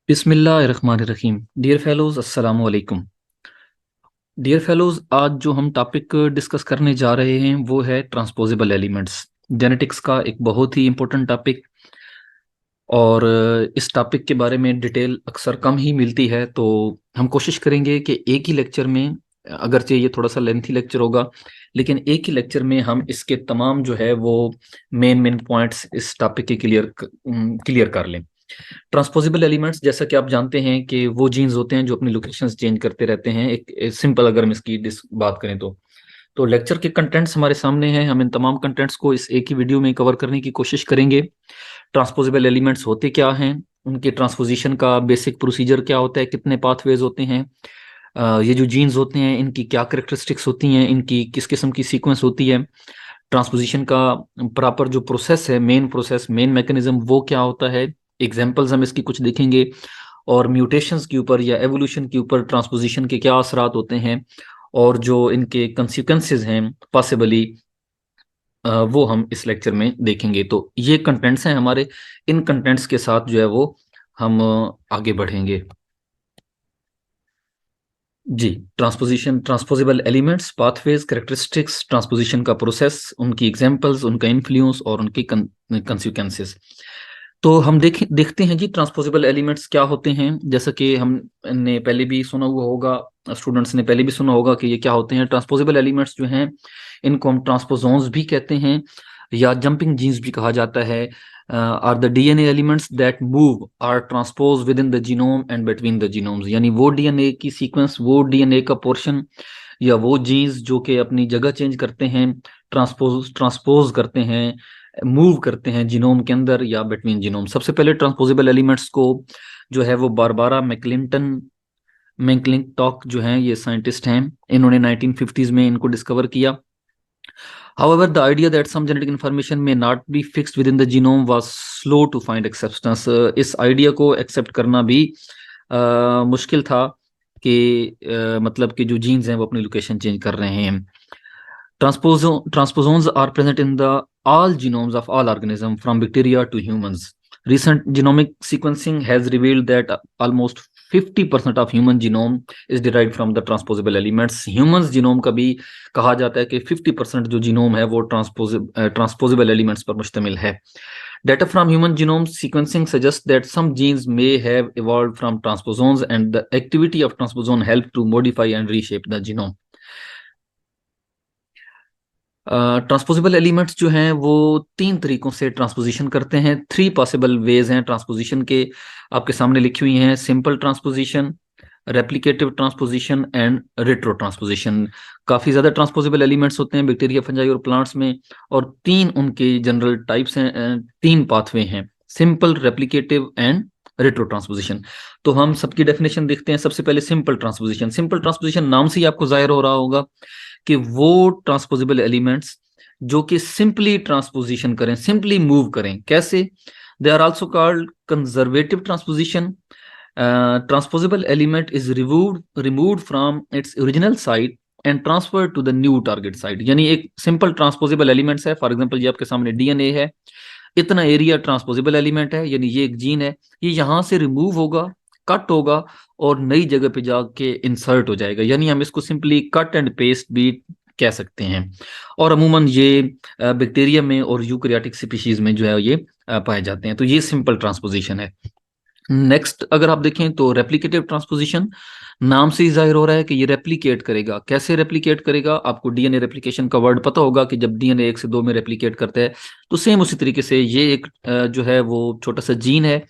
बिस्मिल्लाहिर्रहमानिर्रहीम। Dear fellows, अस्सलाम वालेकुम। डियर फेलोज, आज जो हम टॉपिक डिस्कस करने जा रहे हैं वो है ट्रांसपोजेबल एलिमेंट्स। जेनेटिक्स का एक बहुत ही इम्पोर्टेंट टॉपिक। और इस टॉपिक के बारे में डिटेल अक्सर कम ही मिलती है, तो हम कोशिश करेंगे कि एक ही लेक्चर में, अगरचे ये थोड़ा सा लेंथी लेक्चर होगा, लेकिन एक ही लेक्चर में हम इसके तमाम जो है वो मेन मेन पॉइंट्स इस टॉपिक के क्लियर कर लें। ट्रांसपोजेबल एलिमेंट्स, जैसा कि आप जानते हैं कि वो जीन्स होते हैं जो अपनी लोकेशंस चेंज करते रहते हैं। एक सिंपल अगर हम इसकी बात करें तो लेक्चर के कंटेंट्स हमारे सामने हैं। हम इन तमाम कंटेंट्स को इस एक ही वीडियो में कवर करने की कोशिश करेंगे। ट्रांसपोजेबल एलिमेंट्स होते क्या हैं, उनके ट्रांसपोजिशन का बेसिक प्रोसीजर क्या होता है, कितने पाथवेज होते हैं, ये जो जीन्स होते हैं इनकी क्या करेक्टरिस्टिक्स होती हैं, इनकी किस किस्म की सीक्वेंस होती है, ट्रांसपोजिशन का प्रॉपर जो प्रोसेस है, मेन मैकेनिज्म वो क्या होता है। एग्जाम्पल्स हम इसकी कुछ देखेंगे। और म्यूटेशंस के ऊपर या एवोल्यूशन के ऊपर ट्रांसपोजिशन के क्या असरात होते हैं, और जो इनके कंसिक्वेंसेस हैं पॉसिबली, वो हम इस लेक्चर में देखेंगे। तो ये कंटेंट्स हैं हमारे। इन कंटेंट्स के साथ जो है वो हम आगे बढ़ेंगे। जी, transposition, transposable elements, pathways, characteristics, transposition का प्रोसेस, उनकी एग्जांपल्स, उनका इन्फ्लुएंस और उनकी कंसिक्वेंसेस। तो हम देखते हैं जी, ट्रांसपोजेबल एलिमेंट्स क्या होते हैं। जैसा कि हमने पहले भी सुना हुआ होगा, स्टूडेंट्स ने पहले भी सुना होगा कि ये क्या होते हैं। ट्रांसपोजेबल एलिमेंट्स जो हैं इनको हम ट्रांसपोजोन्स भी कहते हैं, या जंपिंग जीन्स भी कहा जाता है। Are the DNA elements that move are transpose within the genome and between the genomes, यानी वो डीएनए की सीक्वेंस, वो डीएनए का पोर्शन या वो जीन्स जो कि अपनी जगह चेंज करते हैं, ट्रांसपोज ट्रांसपोज करते हैं, मूव करते हैं जीनोम के अंदर या बिटवीन जीनोम। सबसे पहले ट्रांसपोजेबल एलिमेंट्स को जो है वो बारबारा मैकक्लिंटॉक जो हैं, ये साइंटिस्ट हैं, इन्होंने 1950s में इनको डिस्कवर किया। However, the idea that some genetic information may not be fixed within the genome was slow to find acceptance. इस आइडिया को एक्सेप्ट करना भी मुश्किल था कि मतलब कि जो जीन्स हैं वो अपनी लोकेशन चेंज कर रहे हैं। Transposons are present in the all genomes of all organisms from bacteria to humans. Recent genomic sequencing has revealed that almost 50% of human genome is derived from the transposable elements. Humans genome का भी कहा जाता है कि 50% जो genome है वो transposable elements पर मुश्तमिल है। Data from human genome sequencing suggests that some genes may have evolved from transposons, and the activity of transposon help to modify and reshape the genome. Transposable elements जो हैं वो तीन तरीकों से ट्रांसपोजिशन करते हैं। थ्री पॉसिबल वेज हैं transposition के, आपके सामने लिखी हुई हैं। Simple transposition, replicative transposition and retro transposition. काफ़ी ज़्यादा ट्रांसपोजेबल एलिमेंट्स होते हैं बैक्टीरिया, फंजाई और प्लांट्स में, और तीन उनके जनरल टाइप्स हैं, तीन पाथवे हैं, simple, replicative and retro transposition. तो हम सबकी डेफिनेशन देखते हैं। सबसे पहले सिंपल ट्रांसपोजिशन। सिंपल ट्रांसपोजिशन नाम से ही आपको जाहिर हो रहा होगा कि वो ट्रांसपोजेबल एलिमेंट्स जो कि सिंपली ट्रांसपोजिशन करें, सिंपली मूव करें। कैसे? They are also called conservative transposition. Transposable element is removed from its original site and transfer to the new target site. यानी एक सिंपल ट्रांसपोजेबल एलिमेंट्स है, फॉर एग्जांपल ये आपके सामने डीएनए है, इतना एरिया ट्रांसपोजेबल एलिमेंट है, यानी ये एक जीन है, ये यहां से रिमूव होगा, कट होगा और नई जगह पे जाके इंसर्ट हो जाएगा। यानी हम इसको सिंपली कट एंड पेस्ट भी कह सकते हैं। और अमूमन ये बैक्टीरिया में और यूकैरियोटिक स्पीशीज में जो है ये पाए जाते हैं। तो ये सिंपल ट्रांसपोजिशन है। नेक्स्ट अगर आप देखें तो रेप्लिकेटिव ट्रांसपोजिशन, नाम से ही जाहिर हो रहा है कि ये रेप्लिकेट करेगा। कैसे रेप्लिकेट करेगा? आपको डीएनए रेप्लिकेशन का वर्ड पता होगा कि जब डीएनए 1 से 2 में रेप्लिकेट करता है, तो सेम उसी तरीके से ये एक जो है वो छोटा सा जीन है,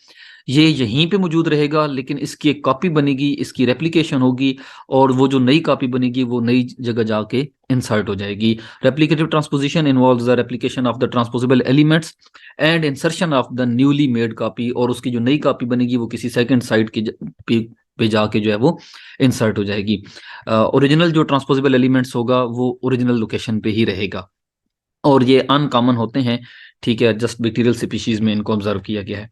ये यहीं पे मौजूद रहेगा, लेकिन इसकी एक कॉपी बनेगी, इसकी रेप्लिकेशन होगी, और वो जो नई कॉपी बनेगी वो नई जगह जाके इंसर्ट हो जाएगी। Replicative transposition involves the replication of the transposable elements and insertion of the newly made copy, और उसकी जो नई कॉपी बनेगी वो किसी सेकंड साइट की पे जाके जो है वो इंसर्ट हो जाएगी। ओरिजिनल जो ट्रांसपोजेबल एलिमेंट्स होगा वो ओरिजिनल लोकेशन पे ही रहेगा, और ये अनकॉमन होते हैं। ठीक है, जस्ट बैक्टीरियल स्पीशीज में इनको ऑब्जर्व किया गया है।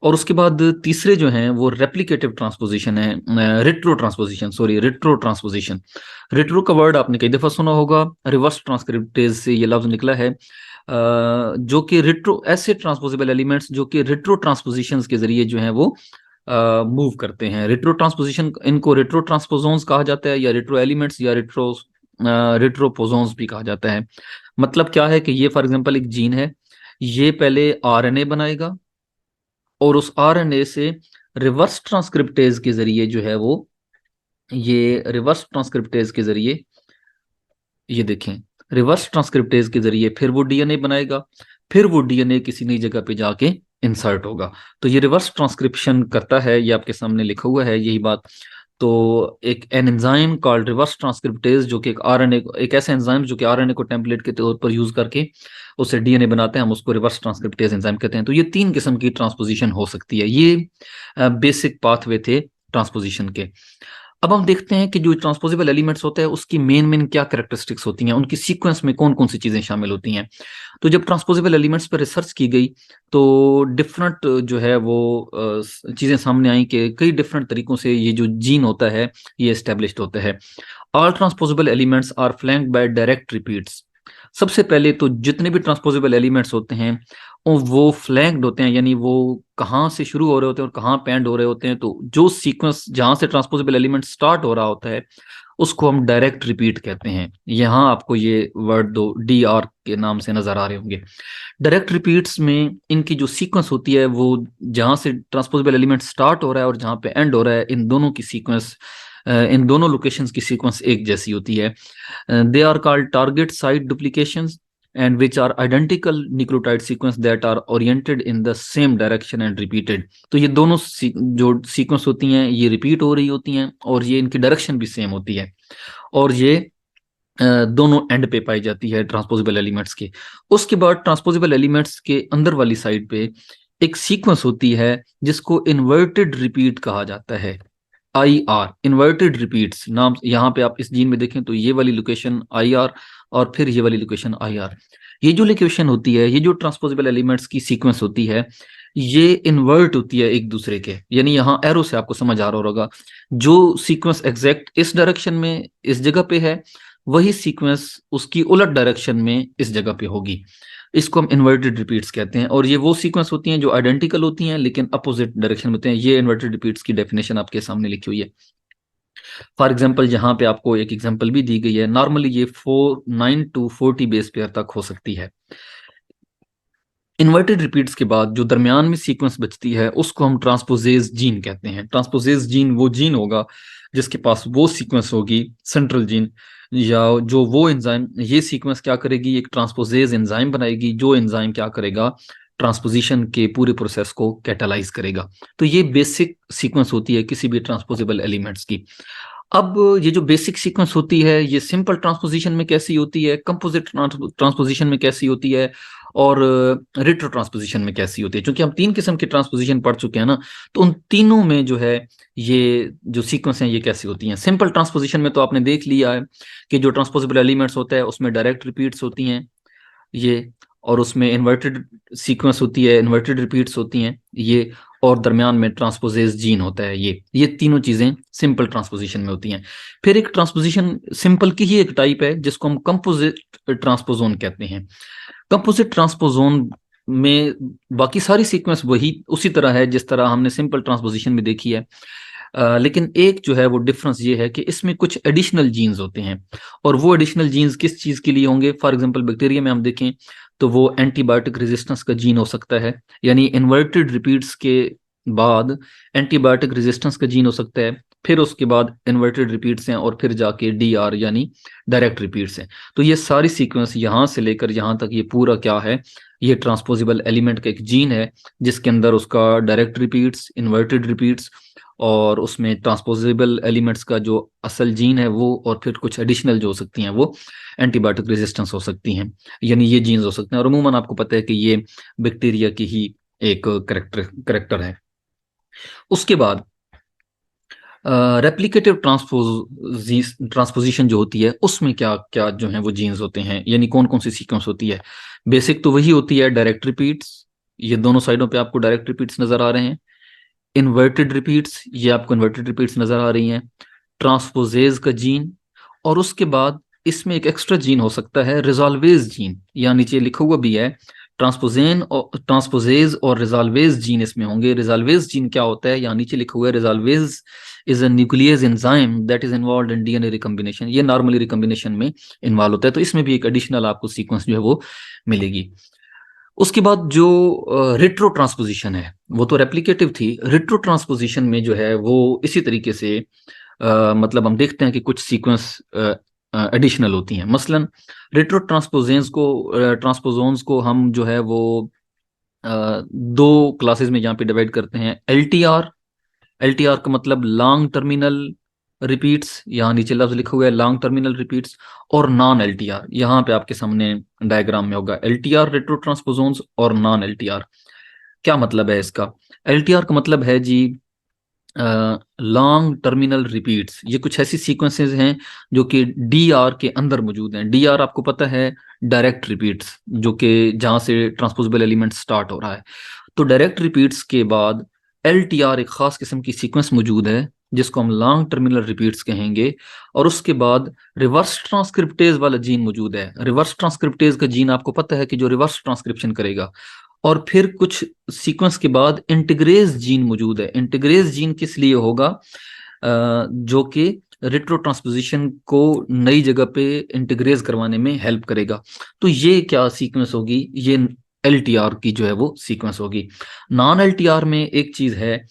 और उसके बाद तीसरे जो हैं वो रेप्लिकेटिव ट्रांसपोजिशन है, retro transposition, sorry, retro transposition. Retro का वर्ड आपने कई दफा सुना होगा, रिवर्स ट्रांसक्रिप्टेज से ये लफ्ज निकला है। जो कि रेट्रो, ऐसे ट्रांसपोजेबल एलिमेंट्स जो कि रेट्रो ट्रांसपोजिशन के जरिए जो है वो मूव करते हैं। रेट्रो ट्रांसपोजिशन, इनको रेट्रो ट्रांसपोजोन्स कहा जाता है, या रेट्रो एलिमेंट्स, या रेट्रोपोजोन्स भी कहा जाता है। मतलब क्या है कि ये फॉर एग्जांपल एक जीन है, ये पहले आरएनए बनाएगा और उस आरएनए से रिवर्स ट्रांसक्रिप्टेज के जरिए जो है वो, ये रिवर्स ट्रांसक्रिप्टेज के जरिए, ये देखें, रिवर्स ट्रांसक्रिप्टेज के जरिए फिर वो डीएनए बनाएगा, फिर वो डीएनए किसी नई जगह पे जाके इंसर्ट होगा। तो ये रिवर्स ट्रांसक्रिप्शन करता है, ये आपके सामने लिखा हुआ है यही बात। तो एक an enzyme called reverse transcriptase, जो कि एक आरएनए, एक ऐसा एंजाइम जो कि आरएनए को टेम्पलेट के तौर पर यूज करके उससे डीएनए बनाते हैं, हम उसको रिवर्स ट्रांसक्रिप्टेज एंजाइम कहते हैं। तो ये 3 किस्म की ट्रांसपोजिशन हो सकती है। ये बेसिक पाथवे थे ट्रांसपोजिशन के। अब हम देखते हैं कि जो ट्रांसपोजेबल एलिमेंट्स होते हैं उसकी मेन मेन क्या कैरेक्टरिस्टिक्स होती हैं, उनकी सीक्वेंस में कौन कौन सी चीजें शामिल होती हैं। तो जब ट्रांसपोजेबल एलिमेंट्स पर रिसर्च की गई तो डिफरेंट जो है वो चीजें सामने आई कि कई डिफरेंट तरीकों से ये जो जीन होता है ये एस्टेब्लिश्ड होता है। All transposable elements are flanked by direct repeats. सबसे पहले तो जितने भी ट्रांसपोजेबल एलिमेंट्स होते हैं वो फ्लैंक्ड होते हैं, यानी वो कहाँ से शुरू हो रहे होते हैं और कहाँ पे एंड हो रहे होते हैं। तो जो सीक्वेंस जहां से ट्रांसपोजेबल एलिमेंट स्टार्ट हो रहा होता है उसको हम डायरेक्ट रिपीट कहते हैं। यहाँ आपको ये वर्ड दो डी आर के नाम से नजर आ रहे होंगे। डायरेक्ट रिपीट्स में इनकी जो सीक्वेंस होती है वो जहां से ट्रांसपोजेबल एलिमेंट स्टार्ट हो रहा है और जहां पे एंड हो रहा है, इन दोनों की सीक्वेंस, इन दोनों लोकेशंस की सीक्वेंस एक जैसी होती है। They are called target site duplications and which are identical nucleotide sequence that are oriented in the same direction and repeated। तो ये दोनों जो सीक्वेंस होती हैं ये रिपीट हो रही होती हैं और ये इनकी डायरेक्शन भी सेम होती है, और ये दोनों एंड पे पाई जाती है ट्रांसपोजेबल एलिमेंट्स के। उसके बाद ट्रांसपोजेबल एलिमेंट्स के अंदर वाली साइड पे एक सीक्वेंस होती है जिसको इन्वर्टेड रिपीट कहा जाता है। आई आर, इन्वर्टेड रिपीट्स नाम, यहाँ पे आप इस जीन में देखें तो ये वाली लोकेशन आई आर और फिर ये वाली लोकेशन आई आर। ये जो लोकेशन होती है, ये जो ट्रांसपोजेबल एलिमेंट्स की सीक्वेंस होती है, ये इन्वर्ट होती है एक दूसरे के, यानी यहाँ एरो से आपको समझ आ रहा होगा, जो सीक्वेंस एग्जैक्ट इस डायरेक्शन में इस जगह पे है वही सीक्वेंस उसकी उलट डायरेक्शन में इस जगह पे होगी। इसको हम इन्वर्टेड रिपीट्स कहते हैं। और ये वो सीक्वेंस होती हैं जो आइडेंटिकल होती हैं लेकिन अपोजिट डायरेक्शन में होते हैं। ये इन्वर्टेड रिपीट्स की डेफिनेशन आपके सामने लिखी हुई है। फॉर एग्जांपल यहाँ पे आपको एक एग्जांपल भी दी गई है। नॉर्मली ये 9 to 40 बेस पेयर तक हो सकती है। इन्वर्टेड रिपीट्स के बाद जो दरमियान में सीक्वेंस बचती है उसको हम ट्रांसपोजेज जीन कहते हैं। ट्रांसपोजेज जीन वो जीन होगा जिसके पास वो सीक्वेंस होगी, सेंट्रल जीन, या जो वो एंजाइम, ये सीक्वेंस क्या करेगी, एक ट्रांसपोजेज एंजाइम बनाएगी, जो एंजाइम क्या करेगा, ट्रांसपोजिशन के पूरे प्रोसेस को कैटालाइज करेगा। तो ये बेसिक सीक्वेंस होती है किसी भी ट्रांसपोजेबल एलिमेंट्स की। अब ये जो बेसिक सीक्वेंस होती है ये सिंपल ट्रांसपोजिशन में कैसी होती है, कंपोजिट ट्रांसपोजिशन में कैसी होती है, और रेट्रो ट्रांसपोजिशन में कैसी होती है। क्योंकि हम 3 किस्म की ट्रांसपोजिशन पढ़ चुके हैं ना, तो उन तीनों में जो है ये जो सीक्वेंस हैं ये कैसी होती हैं। सिंपल ट्रांसपोजिशन में तो आपने देख लिया है कि जो ट्रांसपोजेबल एलिमेंट्स होता है उसमें डायरेक्ट रिपीट्स होती हैं ये, और उसमें इन्वर्टेड सीक्वेंस होती है, इन्वर्टेड रिपीट्स होती हैं ये, और दरमियान में ट्रांसपोजेज जीन होता है ये तीनों चीजें सिंपल ट्रांसपोजिशन में होती हैं। फिर एक ट्रांसपोजिशन सिंपल की ही एक टाइप है जिसको हम कंपोजिट ट्रांसपोजोन कहते हैं। कंपोजिट ट्रांसपोजोन में बाकी सारी सीक्वेंस वही उसी तरह है जिस तरह हमने सिंपल ट्रांसपोजिशन में देखी है, लेकिन एक जो है वो डिफरेंस ये है कि इसमें कुछ एडिशनल जीन्स होते हैं। और वो एडिशनल जीन्स किस चीज के लिए होंगे, फॉर एग्जांपल बैक्टीरिया में हम देखें तो वो एंटीबायोटिक रेजिस्टेंस का जीन हो सकता है, यानी इन्वर्टेड रिपीट्स के बाद एंटीबायोटिक रेजिस्टेंस का जीन हो सकता है, फिर उसके बाद इन्वर्टेड रिपीट्स हैं और फिर जाके डी आर यानी डायरेक्ट रिपीट्स हैं। तो ये सारी सीक्वेंस यहाँ से लेकर यहाँ तक ये पूरा क्या है, ये ट्रांसपोजेबल एलिमेंट का एक जीन है जिसके अंदर उसका डायरेक्ट रिपीट्स, इन्वर्टेड रिपीट्स, और उसमें ट्रांसपोजेबल एलिमेंट्स का जो असल जीन है वो, और फिर कुछ एडिशनल जो हो सकती हैं वो एंटीबायोटिक रेजिस्टेंस हो सकती हैं, यानी ये जीन्स हो सकते हैं। और अमूमन आपको पता है कि ये बैक्टीरिया की ही एक करेक्टर है। उसके बाद रेप्लिकेटिव ट्रांसपोजिशन जो होती है उसमें क्या क्या जो है वो जीन्स होते हैं, यानी कौन कौन सी सीक्वेंस होती है। बेसिक तो वही होती है डायरेक्ट रिपीट्स, ये दोनों साइडों पे आपको डायरेक्ट रिपीट्स नजर आ रहे हैं। इन्वर्टेड रिपीट्स, ये आपको इन्वर्टेड रिपीट्स नजर आ रही हैं। ट्रांसपोजेज का जीन, और उसके बाद इसमें एक एक्स्ट्रा जीन हो सकता है रिजॉल्वेज जीन, यहाँ नीचे लिखा हुआ भी है ट्रांसपोजेज और रिजॉल्वेज जीन इसमें होंगे। रिजॉल्वेज जीन क्या होता है, यहाँ नीचे लिखा हुआ है, resolvase is a nucleus enzyme that is involve in DNA recombination. ये नॉर्मली रिकम्बिनेशन में इन्वॉल्व होता है, तो इसमें भी एक एडिशनल आपको सीक्वेंस जो है वो मिलेगी। उसके बाद जो रिट्रो ट्रांसपोजिशन है वो तो रेप्लिकेटिव थी। रिट्रो ट्रांसपोजिशन में जो है वो इसी तरीके से मतलब हम देखते हैं कि कुछ सीक्वेंस एडिशनल होती हैं। मसलन रिट्रो ट्रांसपोजोन्स को हम जो है वो दो क्लासेस में यहाँ पे डिवाइड करते हैं। एलटीआर, एलटीआर का मतलब लॉन्ग टर्मिनल रिपीट्स, यहाँ नीचे लफ्ज लिखा हुआ है लॉन्ग टर्मिनल रिपीट्स, और नॉन एलटीआर, यहाँ पे आपके सामने डायग्राम में होगा एलटीआर रिट्रो ट्रांसपोजोन्स और नॉन एलटीआर। क्या मतलब है इसका? एलटीआर का मतलब है जी लॉन्ग टर्मिनल रिपीट्स। ये कुछ ऐसी सीक्वेंसेस हैं जो कि डी आर के अंदर मौजूद हैं। डी आर आपको पता है डायरेक्ट रिपीट्स, जो कि जहां से ट्रांसपोजेबल एलिमेंट स्टार्ट हो रहा है। तो डायरेक्ट रिपीट्स के बाद एल टी आर एक खास किस्म की सीक्वेंस मौजूद है जिसको हम लॉन्ग टर्मिनल रिपीट्स कहेंगे। और उसके बाद रिवर्स ट्रांसक्रिप्टेज वाला जीन मौजूद है। रिवर्स ट्रांसक्रिप्टेज का जीन आपको पता है कि जो रिवर्स ट्रांसक्रिप्शन करेगा। और फिर कुछ सीक्वेंस के बाद इंटीग्रेज जीन मौजूद है। इंटीग्रेज जीन किस लिए होगा? जो कि रिट्रो ट्रांसपोजिशन को नई जगह पे इंटीग्रेज करवाने में हेल्प करेगा। तो ये क्या सीक्वेंस होगी? ये एलटीआर की जो है वो सीक्वेंस होगी। नॉन एलटीआर में एक चीज है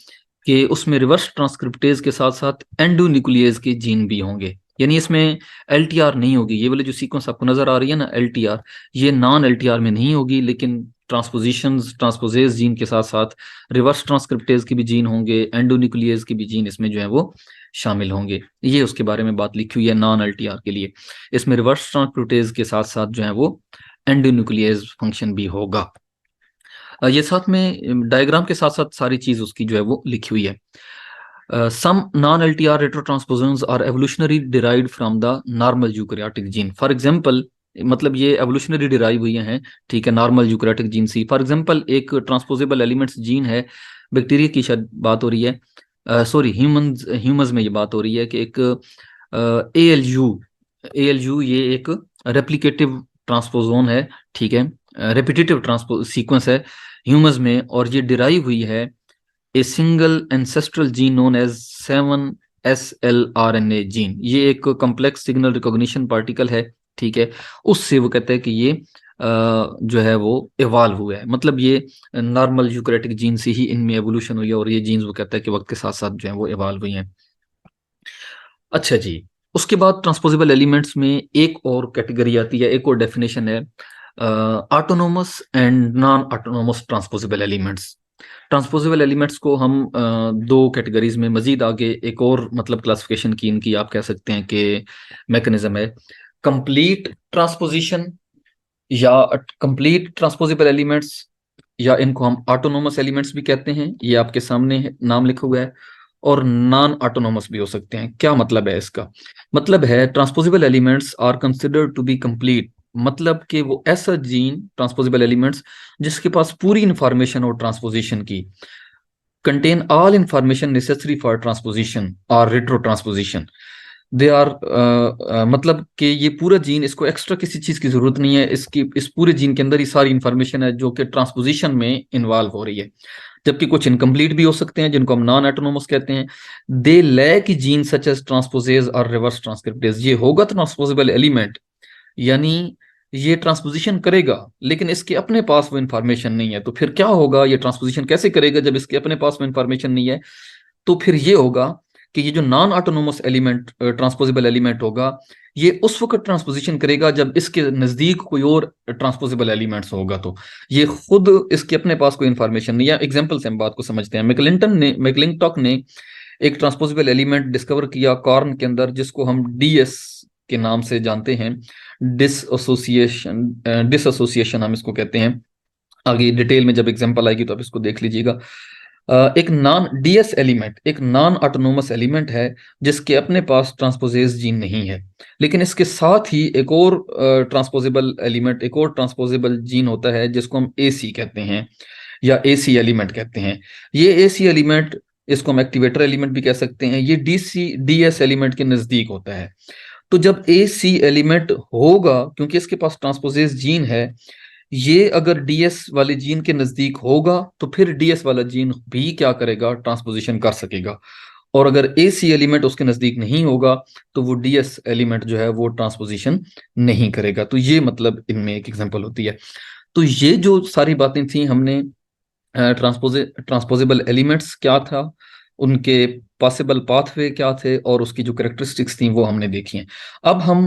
कि उसमें रिवर्स ट्रांसक्रिप्टेज के साथ साथ एंडोन्यूक्लियेज के जीन भी होंगे, यानी इसमें एलटीआर नहीं होगी। ये वाली जो सीक्वेंस आपको नजर आ रही है ना एलटीआर, ये नॉन एलटीआर में नहीं होगी, लेकिन ट्रांसपोजेज जीन के साथ साथ रिवर्स ट्रांसक्रिप्टेज के भी जीन होंगे, एंडोन्यूक्लियेज के भी जीन इसमें जो है वो शामिल होंगे। ये उसके बारे में बात लिखी हुई है नॉन एलटीआर के लिए। इसमें रिवर्स ट्रांसक्रिप्टेज के साथ साथ जो है वो एंडोन्यूक्लियेज फंक्शन भी होगा। ये साथ में डायग्राम के साथ साथ सारी चीज उसकी जो है वो लिखी हुई है। Some non-LTR retrotransposons are evolutionary derived from the normal eukaryotic gene. For example, मतलब ये evolutionary derive हुई हैं, ठीक है, नॉर्मल यूकैरियोटिक जीन से। फॉर एग्जांपल एक ट्रांसपोजेबल एलिमेंट्स जीन है, बैक्टीरिया की शायद बात हो रही है, सॉरी ह्यूमंस में ये बात हो रही है कि एक ALU ये एक रेप्लिकेटिव ट्रांसपोजोन है, ठीक है, रेपिटेटिव ट्रांसपो सीक्वेंस है ह्यूमंस में, और ये डिराइव हुई है a single ancestral gene known as 7SLRNA gene. ये एक कॉम्प्लेक्स सिग्नल रिकॉग्निशन पार्टिकल है, ठीक है, उससे वो कहते हैं कि ये जो है वो इवॉल्व हुआ है। मतलब ये नॉर्मल यूकैरियोटिक जीन से ही इनमें एवोल्यूशन हुई है, और ये जीन्स वो कहता है कि वक्त के साथ साथ जो है वो इवॉल्व हुई हैं। अच्छा जी, उसके बाद ट्रांसपोजेबल एलिमेंट्स में एक और कैटेगरी आती है, एक और डेफिनेशन है, autonomous and non autonomous transposable elements. Transposable elements को हम दो कैटेगरीज में मजीद आगे एक और मतलब क्लासिफिकेशन की इनकी आप कह सकते हैं कि मैकेनिज्म है। कंप्लीट ट्रांसपोजिशन या कंप्लीट ट्रांसपोजेबल एलिमेंट्स, या इनको हम ऑटोनोमस एलिमेंट्स भी कहते हैं, ये आपके सामने नाम लिखा हुआ है। और नॉन ऑटोनोमस भी हो सकते हैं। क्या मतलब है इसका? मतलब है transposable elements are considered to be complete, मतलब कि वो ऐसा जीन ट्रांसपोजेबल एलिमेंट्स जिसके पास पूरी इंफॉर्मेशन और ट्रांसपोजिशन की, contain all information necessary for transposition और रिट्रो ट्रांसपोजिशन। दे आर मतलब कि ये पूरा जीन, इसको एक्स्ट्रा किसी चीज की जरूरत नहीं है, इसकी इस पूरे जीन के अंदर ही सारी इंफॉर्मेशन है जो कि ट्रांसपोजिशन में इन्वॉल्व हो रही है। जबकि कुछ इनकम्प्लीट भी हो सकते हैं जिनको हम नॉन ऑटोनोमस कहते हैं। They lack gene such as transposase और रिवर्स ट्रांसक्रिप्टेज। ये होगा ट्रांसपोजेबल एलिमेंट, यानी ये ट्रांसपोजिशन करेगा लेकिन इसके अपने पास वो इंफॉर्मेशन नहीं है। तो फिर क्या होगा? ये ट्रांसपोजिशन कैसे करेगा जब इसके अपने पास वो इंफॉर्मेशन नहीं है? तो फिर ये होगा कि ये जो non autonomous element transposable element होगा, ये उस वक्त ट्रांसपोजिशन करेगा जब इसके नजदीक कोई और ट्रांसपोजेबल एलिमेंट्स होगा। तो ये खुद इसके अपने पास कोई इंफॉर्मेशन नहीं है। एग्जांपल से हम बात को समझते हैं। मैकलिंटॉक ने एक ट्रांसपोजेबल एलिमेंट डिस्कवर किया कॉर्न के अंदर, जिसको हम DS के नाम से जानते हैं, डिसएसोसिएशन हम इसको कहते हैं। आगे डिटेल में जब एग्जांपल आएगी तो आप इसको देख लीजिएगा। एक नॉन DS एलिमेंट एक नॉन ऑटोनोमस एलिमेंट है जिसके अपने पास ट्रांसपोजेज जीन नहीं है, लेकिन इसके साथ ही एक और ट्रांसपोजेबल एलिमेंट, एक और ट्रांसपोजेबल जीन होता है जिसको हम AC कहते हैं या AC एलिमेंट कहते हैं। ये AC एलिमेंट, इसको हम एक्टिवेटर एलिमेंट भी कह सकते हैं, ये DS एलिमेंट के नजदीक होता है। तो जब AC एलिमेंट होगा, क्योंकि इसके पास ट्रांसपोजेज जीन है, ये अगर डीएस वाले जीन के नजदीक होगा तो फिर डीएस वाला जीन भी क्या करेगा, ट्रांसपोजिशन कर सकेगा। और अगर ए सी एलिमेंट उसके नजदीक नहीं होगा तो वो डीएस एलिमेंट जो है वो ट्रांसपोजिशन नहीं करेगा। तो ये मतलब इनमें एक एग्जांपल होती है। तो ये जो सारी बातें थी, हमने ट्रांसपोजेबल एलिमेंट्स क्या था, उनके पॉसिबल पाथवे क्या थे, और उसकी जो करेक्टरिस्टिक्स थी वो हमने देखी हैं। अब हम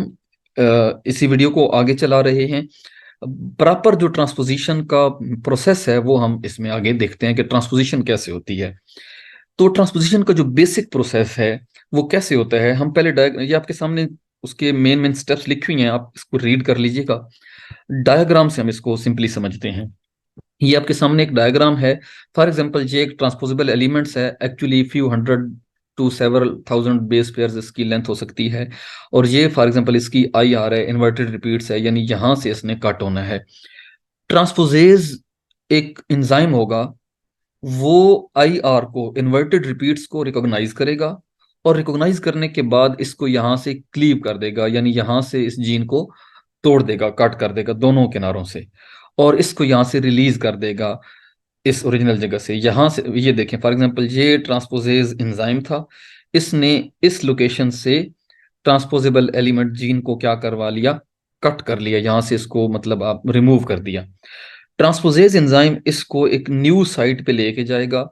इसी वीडियो को आगे चला रहे हैं। प्रॉपर जो ट्रांसपोजिशन का प्रोसेस है वो हम इसमें आगे देखते हैं कि ट्रांसपोजिशन कैसे होती है। तो ट्रांसपोजिशन का जो बेसिक प्रोसेस है वो कैसे होता है, हम पहले ये आपके सामने उसके मेन मेन स्टेप्स लिखे हुए हैं, आप इसको रीड कर लीजिएगा। डायग्राम से हम इसको सिंपली समझते हैं। ये आपके सामने एक डायग्राम है। फॉर एग्जांपल ये एक ट्रांसपोजेबल एलिमेंट्स है, actually few hundred to several thousand base pairs इसकी लेंथ हो सकती है। और ये फॉर एग्जांपल इसकी आई आर है, इन्वर्टेड रिपीट्स है, यानी यहां से इसने कट होना है। ट्रांसपोजेज एक एंजाइम होगा, वो आई आर को, इन्वर्टेड रिपीट्स को रिकॉग्नाइज करेगा, और रिकॉग्नाइज करने के बाद इसको यहां से क्लीव कर देगा, यानी यहां से इस जीन को तोड़ देगा, कट कर देगा दोनों किनारों से, और इसको यहां से रिलीज कर देगा इस ओरिजिनल जगह से। यहां से ये देखें, फॉर एग्जांपल ये ट्रांसपोजेज एंजाइम था, इसने इस लोकेशन से ट्रांसपोजेबल एलिमेंट जीन को क्या करवा लिया, कट कर लिया यहां से, इसको मतलब आप रिमूव कर दिया। ट्रांसपोजेज एंजाइम इसको एक न्यू साइट पे लेके जाएगा,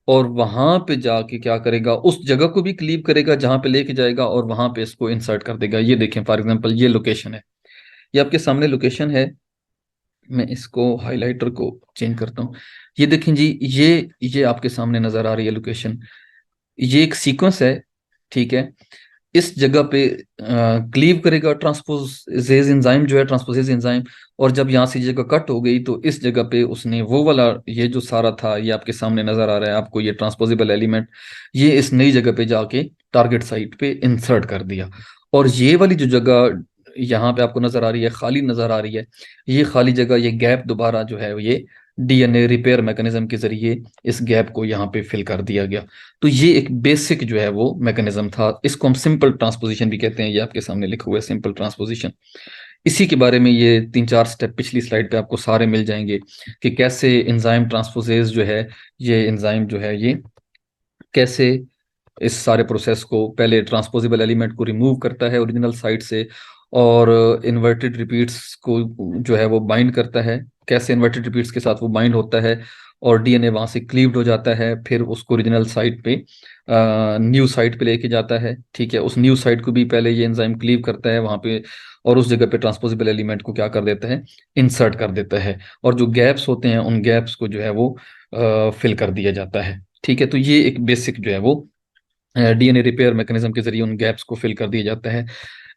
और वहां पे जाके क्या करेगा, उस जगह को भी क्लीव करेगा जहां पे लेके जाएगा, और वहां पे इसको इंसर्ट कर देगा। ये देखें फॉर एग्जांपल ये लोकेशन है, ये आपके सामने लोकेशन है। मैं इसको हाइलाइटर को चेंज करता हूँ। ये देखें जी, ये आपके सामने नजर आ रही है लोकेशन। ये एक सीक्वेंस है, ठीक है। इस जगह पे क्लीव करेगा ट्रांसपोजेज एंजाइम जो है, ट्रांसपोजेज एंजाइम। और जब यहाँ से ये जगह कट हो गई तो इस जगह पे उसने वो वाला, ये जो सारा था, ये आपके सामने नजर आ रहा है आपको, ये ट्रांसपोजेबल एलिमेंट, ये इस नई जगह पे जाके टारगेट साइट पे इंसर्ट कर दिया। और ये वाली जो जगह यहाँ पे आपको नजर आ रही है, खाली नजर आ रही है, ये खाली जगह, ये गैप दोबारा जो है ये डीएनए रिपेयर मैकेनिज्म के जरिए इस गैप को यहाँ पे फिल कर दिया गया। तो ये एक बेसिक जो है वो मैकेनिज्म था, इसको हम सिंपल ट्रांसपोजिशन भी कहते हैं। ये आपके सामने लिखा हुआ है सिंपल ट्रांसपोजिशन। इसी के बारे में ये 3-4 स्टेप पिछली स्लाइड पे आपको सारे मिल जाएंगे कि कैसे एंजाइम ट्रांसपोजेज जो है, ये एंजाइम जो है ये कैसे इस सारे प्रोसेस को, पहले ट्रांसपोजेबल एलिमेंट को रिमूव करता है ओरिजिनल साइट से, और इन्वर्टेड रिपीट्स को जो है वो बाइंड करता है, कैसे इन्वर्टेड रिपीट्स के साथ वो बाइंड होता है, और डीएनए वहां से क्लीव्ड हो जाता है, फिर उसको ओरिजिनल साइट पे, न्यू साइट पे लेके जाता है, ठीक है। उस न्यू साइट को भी पहले ये एंजाइम क्लीव करता है वहां पे, और उस जगह पे ट्रांसपोजेबल एलिमेंट को क्या कर देता है, इंसर्ट कर देता है, और जो गैप्स होते हैं उन गैप्स को जो है वो फिल कर दिया जाता है, ठीक है। तो ये एक बेसिक जो है वो डीएनए रिपेयर मैकेनिज्म के जरिए उन गैप्स को फिल कर दिया जाता है।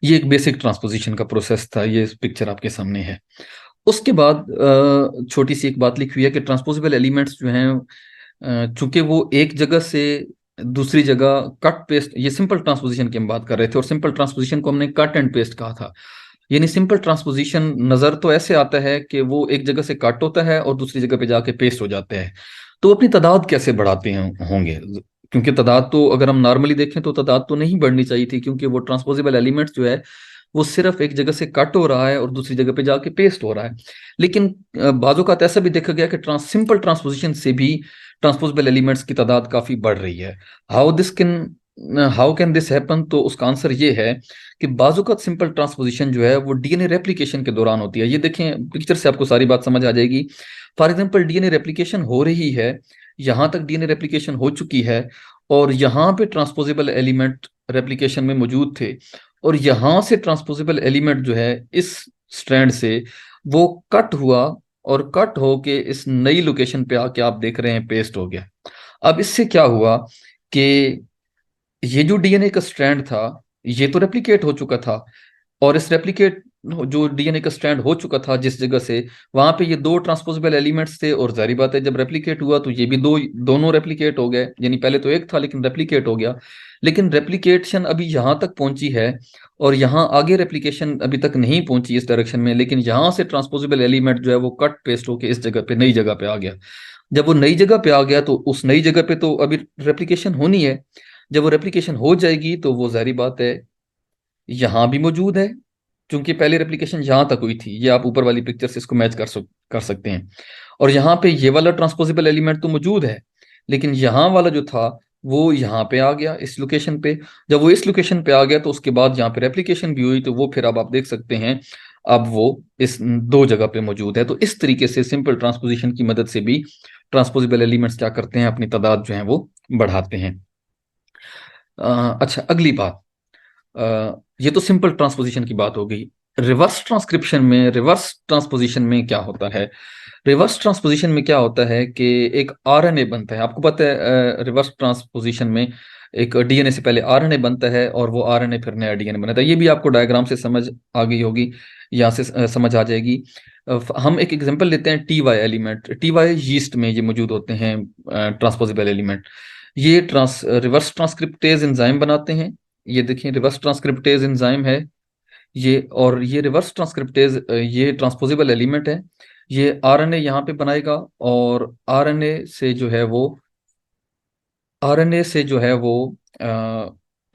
ये एक बेसिक ट्रांसपोजिशन का प्रोसेस था, ये पिक्चर आपके सामने है। उसके बाद छोटी सी एक बात लिखी हुई है कि ट्रांसपोजेबल एलिमेंट्स जो हैं, चूंकि वो एक जगह से दूसरी जगह कट पेस्ट, ये सिंपल ट्रांसपोजिशन की हम बात कर रहे थे, और सिंपल ट्रांसपोजिशन को हमने कट एंड पेस्ट कहा था। यानी सिंपल ट्रांसपोजिशन नजर तो ऐसे आता है कि वो एक जगह से कट होता है और दूसरी जगह पे जाके पेस्ट हो जाते हैं। तो अपनी तादाद कैसे बढ़ाते हैं होंगे, क्योंकि तादाद तो अगर हम नॉर्मली देखें तो तादाद तो नहीं बढ़नी चाहिए थी, क्योंकि वो ट्रांसपोजेबल एलिमेंट्स जो है वो सिर्फ एक जगह से कट हो रहा है और दूसरी जगह पे जाके पेस्ट हो रहा है। लेकिन बाजों का ऐसा भी देखा गया कि सिंपल ट्रांसपोजिशन से भी ट्रांसपोजेबल एलिमेंट्स की तादाद काफी बढ़ रही है। How can this happen? तो उसका आंसर ये है कि बाजू का सिंपल ट्रांसपोजिशन जो है वो डीएनए रेप्लिकेशन के दौरान होती है। ये देखें पिक्चर से आपको सारी बात समझ आ जाएगी। फॉर एग्जांपल डीएनए रेप्लिकेशन हो रही है, यहां तक डीएनए रेप्लिकेशन हो चुकी है, और यहां पे ट्रांसपोजेबल एलिमेंट रेप्लिकेशन में मौजूद थे, और यहां से ट्रांसपोजेबल एलिमेंट जो है इस स्ट्रैंड से वो कट हुआ, और कट होके इस नई लोकेशन पे आके आप देख रहे हैं पेस्ट हो गया। अब इससे क्या हुआ कि ये जो डीएनए का स्ट्रैंड था ये तो रेप्लिकेट हो चुका था, और इस रेप्लिकेट जो डीएनए का स्ट्रैंड हो चुका था जिस जगह से, वहां पे ये दो ट्रांसपोजेबल एलिमेंट्स थे, और जारी बात है जब रेप्लिकेट हुआ तो ये भी दोनों रेप्लिकेट हो गए, यानी पहले तो एक था लेकिन रेप्लिकेट हो गया। लेकिन रेप्लिकेशन अभी यहां तक पहुंची है, और यहाँ आगे रेप्लिकेशन अभी तक नहीं पहुंची इस डायरेक्शन में, लेकिन यहाँ से ट्रांसपोजेबल एलिमेंट जो है वो कट पेस्ट होके इस जगह पे, नई जगह पे आ गया। जब वो नई जगह पे आ गया तो उस नई जगह पे तो अभी रेप्लिकेशन होनी है। जब वो रेप्लिकेशन हो जाएगी तो वो जारी बात है यहाँ भी मौजूद है, क्योंकि पहले रेप्लिकेशन यहाँ तक हुई थी। ये आप ऊपर वाली पिक्चर से इसको मैच कर कर सकते हैं। और यहाँ पे ये वाला ट्रांसपोजेबल एलिमेंट तो मौजूद है, लेकिन यहाँ वाला जो था वो यहाँ पे आ गया इस लोकेशन पे। जब वो इस लोकेशन पे आ गया तो उसके बाद यहाँ पे रेप्लिकेशन भी हुई, तो वो फिर अब आप देख सकते हैं अब वो इस दो जगह पे मौजूद है। तो इस तरीके से सिंपल ट्रांसपोजिशन की मदद से भी ट्रांसपोजेबल एलिमेंट्स क्या करते हैं, अपनी तादाद जो है वो बढ़ाते हैं। अच्छा, अगली बात, ये तो सिंपल ट्रांसपोजिशन की बात हो गई। रिवर्स ट्रांसपोजिशन में क्या होता है? रिवर्स ट्रांसपोजिशन में क्या होता है कि एक आरएनए बनता है। आपको पता है रिवर्स ट्रांसपोजिशन में एक डीएनए से पहले आरएनए बनता है और वो आरएनए फिर नया डीएनए बनाता है। ये भी आपको डायग्राम से समझ आ गई होगी, यहाँ से समझ आ जाएगी। हम एक एग्जांपल लेते हैं, T Y element. T Y yeast में ये मौजूद होते हैं ट्रांसपोजेबल एलिमेंट। ये रिवर्स ट्रांसक्रिप्टेज एंजाइम बनाते हैं। ये देखिए रिवर्स ट्रांसक्रिप्टेज एंजाइम है ये, और ये रिवर्स ट्रांसक्रिप्टेज ये ट्रांसपोजेबल एलिमेंट है। ये आरएनए यहाँ पे बनाएगा, और आरएनए से जो है वो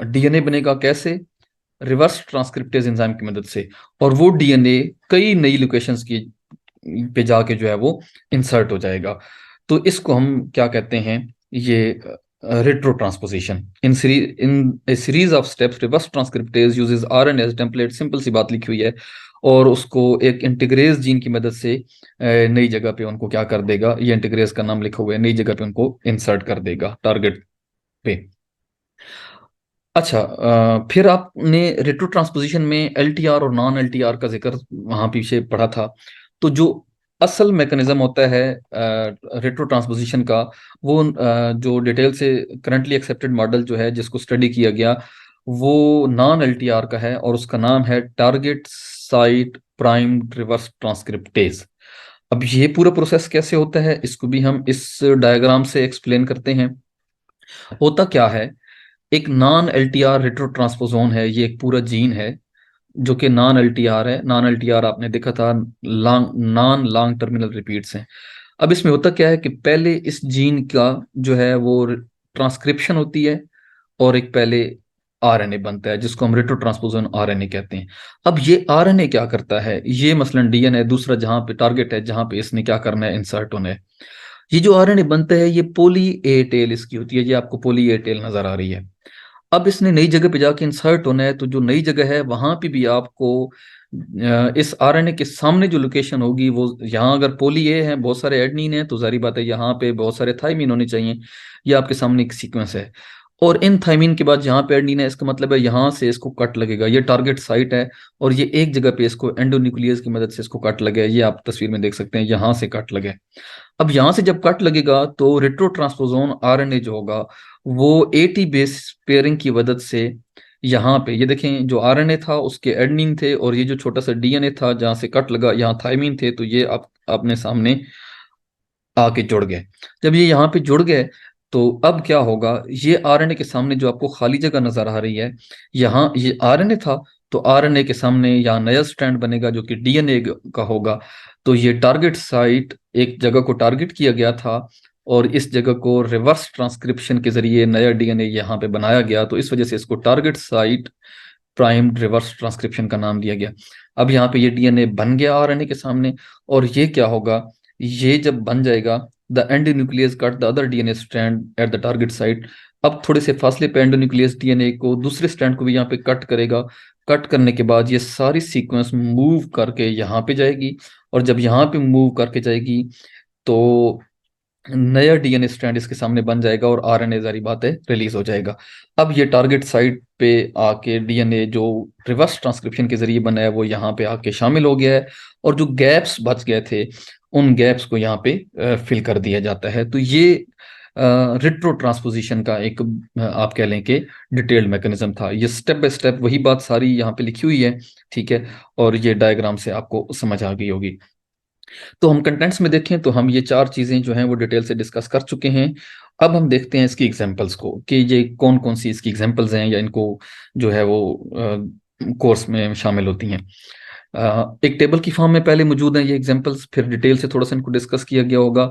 डीएनए बनेगा। कैसे? रिवर्स ट्रांसक्रिप्टेज एंजाइम की मदद से। और वो डीएनए कई नई लोकेशंस की पे जाके जो है वो इंसर्ट हो जाएगा। तो इसको हम क्या कहते हैं, ये retro transposition. In a series of steps reverse transcriptase uses RNA as template. Simple सी बात लिखी हुई है, और उसको एक इंटीग्रेज जीन की मदद से नई जगह पे उनको क्या कर देगा, ये इंटीग्रेज का नाम लिखा हुआ है, नई जगह पे उनको इंसर्ट कर देगा टारगेट पे। अच्छा, फिर आपने रेट्रो ट्रांसपोजिशन में एलटीआर और नॉन एलटीआर का जिक्र वहां पीछे पढ़ा था। तो जो असल मैकेनिज्म होता है रेट्रो ट्रांसपोजिशन का, वो जो डिटेल से करंटली एक्सेप्टेड मॉडल जो है जिसको स्टडी किया गया, वो नॉन एलटीआर का है, और उसका नाम है target site primed reverse transcriptase. अब ये पूरा प्रोसेस कैसे होता है, इसको भी हम इस डायग्राम से एक्सप्लेन करते हैं। होता क्या है, एक नॉन एलटीआर रेट्रो ट्रांसपोजोन है, ये एक पूरा जीन है जो कि नॉन एलटीआर है। नॉन एलटीआर आपने देखा था, नॉन लॉन्ग टर्मिनल रिपीट्स हैं। अब इसमें होता क्या है कि पहले इस जीन का जो है वो ट्रांसक्रिप्शन होती है, और एक पहले आरएनए बनता है जिसको हम रेट्रो ट्रांसपोजन आरएनए कहते हैं। अब ये आरएनए क्या करता है, ये मसलन डीएनए दूसरा जहां पे टारगेट है, जहां पे इसने क्या करना है, इंसर्ट होना है। ये जो आरएनए बनता है ये पोली ए टेल इसकी होती है, ये आपको पोली ए टेल नजर आ रही है। अब इसने नई जगह पे जाके इंसर्ट होना है, तो जो नई जगह है वहां पे भी आपको इस आरएनए के सामने जो लोकेशन होगी वो, यहाँ अगर पोली ए है, बहुत सारे एडनिन है, तो जारी बात है यहाँ पे बहुत सारे थाइमिन होने चाहिए। ये आपके सामने एक सीक्वेंस है, और इन थाइमिन के बाद यहाँ पे एडनिन है, इसका मतलब है यहाँ से इसको कट लगेगा। ये टारगेट साइट है, और ये एक जगह पे इसको एंडोन्यूक्लियस की मदद से इसको कट लगे, ये आप तस्वीर में देख सकते हैं, यहाँ से कट लगे। अब यहां से जब कट लगेगा तो रेट्रो ट्रांसपोजोन आरएनए जो होगा वो एटी बेस पेयरिंग की मदद से, यहाँ पे ये देखें, जो आरएनए था उसके एडनिन थे, और ये जो छोटा सा डीएनए था जहां से कट लगा, यहाँ थाइमिन थे, तो ये आप अपने सामने आके जुड़ गए। जब ये यहाँ पे जुड़ गए, तो अब क्या होगा, ये आरएनए के सामने जो आपको खाली जगह नजर आ रही है, यहाँ ये आरएनए था, तो आरएनए के सामने यहाँ नया स्ट्रैंड बनेगा जो कि डीएनए का होगा। तो ये टारगेट साइट, एक जगह को टारगेट किया गया था, और इस जगह को रिवर्स ट्रांसक्रिप्शन के जरिए नया डीएनए यहाँ पे बनाया गया, तो इस वजह से इसको target site primed reverse transcription का नाम दिया गया। अब यहाँ पे ये डीएनए बन गया आरएनए के सामने, और ये क्या होगा, ये जब बन जाएगा, the endonuclease cut the other DNA strand at the target site. अब थोड़े से फासले पे एंडोन्यूक्लियस डीएनए को दूसरे स्ट्रैंड को भी यहाँ पे कट करेगा। कट करने के बाद ये सारी सीक्वेंस मूव करके यहाँ पे जाएगी, और जब यहाँ पे मूव करके जाएगी तो नया डीएनए स्ट्रैंड इसके सामने बन जाएगा, और आरएनए जारी बात है रिलीज हो जाएगा। अब ये टारगेट साइट पे आके डीएनए जो रिवर्स ट्रांसक्रिप्शन के जरिए बना है वो यहाँ पे आके शामिल हो गया है, और जो गैप्स बच गए थे उन गैप्स को यहाँ पे फिल कर दिया जाता है। तो ये रेट्रो ट्रांसपोजिशन का एक आप कह लें कि डिटेल्ड मैकेनिज्म था। ये स्टेप बाय स्टेप वही बात सारी यहाँ पे लिखी हुई है, ठीक है, और ये डायग्राम से आपको समझ आ गई होगी। तो हम कंटेंट्स में देखें तो हम ये चार चीजें जो हैं वो डिटेल से डिस्कस कर चुके हैं। अब हम देखते हैं इसकी एग्जांपल्स को, कि ये कौन कौन सी इसकी एग्जांपल्स हैं, या इनको जो है वो कोर्स में शामिल होती हैं। एक टेबल की फॉर्म में पहले मौजूद हैं ये एग्जांपल्स, फिर डिटेल से थोड़ा सा इनको डिस्कस किया गया होगा।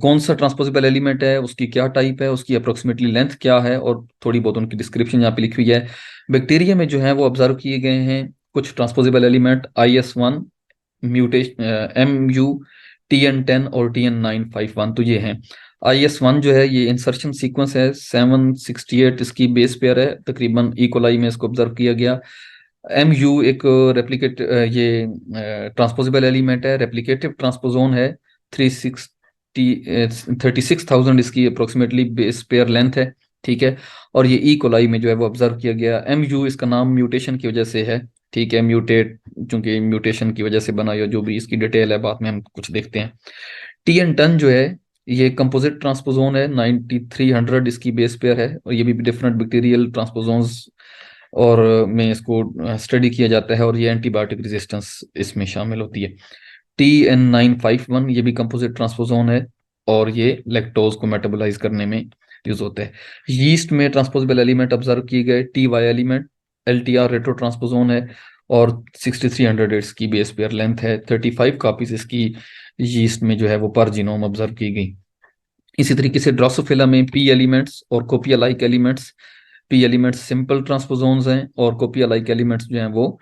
कौन सा ट्रांसपोजेबल एलिमेंट है, उसकी क्या टाइप है, उसकी अप्रोक्सीमेटली लेंथ क्या है, और थोड़ी बहुत उनकी डिस्क्रिप्शन यहाँ पे लिखी हुई है। बैक्टीरिया में जो है वो ऑब्जर्व किए गए हैं कुछ transposable element IS1 MU TN10 और TN951, तो ये हैं। IS1 जो है ये इंसर्शन सीक्वेंस है, 768 इसकी बेस पेयर है, तकरीबन इकोलाई में इसको ऑब्जर्व किया गया। MU एक रेप्लिकेट ये ट्रांसपोजेबल एलिमेंट है, रेप्लिकेटिव ट्रांसपोजोन है, 36,000 इसकी अप्रोक्सीमेटली बेस पेयर लेंथ है, ठीक है। और ये इकोलाई में जो है वो ऑब्जर्व किया गया। MU इसका नाम म्यूटेशन की वजह से है, ठीक है, म्यूटेट, चूंकि म्यूटेशन की वजह से बना, या जो भी इसकी डिटेल है बाद में हम कुछ देखते हैं। TN10 जो है ये कंपोजिट ट्रांसपोजोन है, 9300 इसकी बेस पेयर है, और ये भी डिफरेंट बैक्टीरियल ट्रांसपोजोन्स और में इसको स्टडी किया जाता है, और ये एंटीबायोटिक रेजिस्टेंस इसमें शामिल होती है। TN951 ये भी कंपोजिट ट्रांसपोजोन है, और ये लैक्टोज को मेटाबोलाइज करने में यूज होता है। यीस्ट में ट्रांसपोजेबल एलिमेंट ऑब्जर्व किए गए, TY एलिमेंट, LTR रेट्रो ट्रांसपोजोन है, और 6300 इसकी बेस पेयर लेंथ है, 35 कॉपीज इसकी यीस्ट में जो है वो पर जीनोम ऑब्जर्व की गई। इसी तरीके से ड्रोसोफिला में P एलिमेंट्स और copia like elements, P elements simple transposons हैं, और कोपिया लाइक एलिमेंट्स जो हैं वो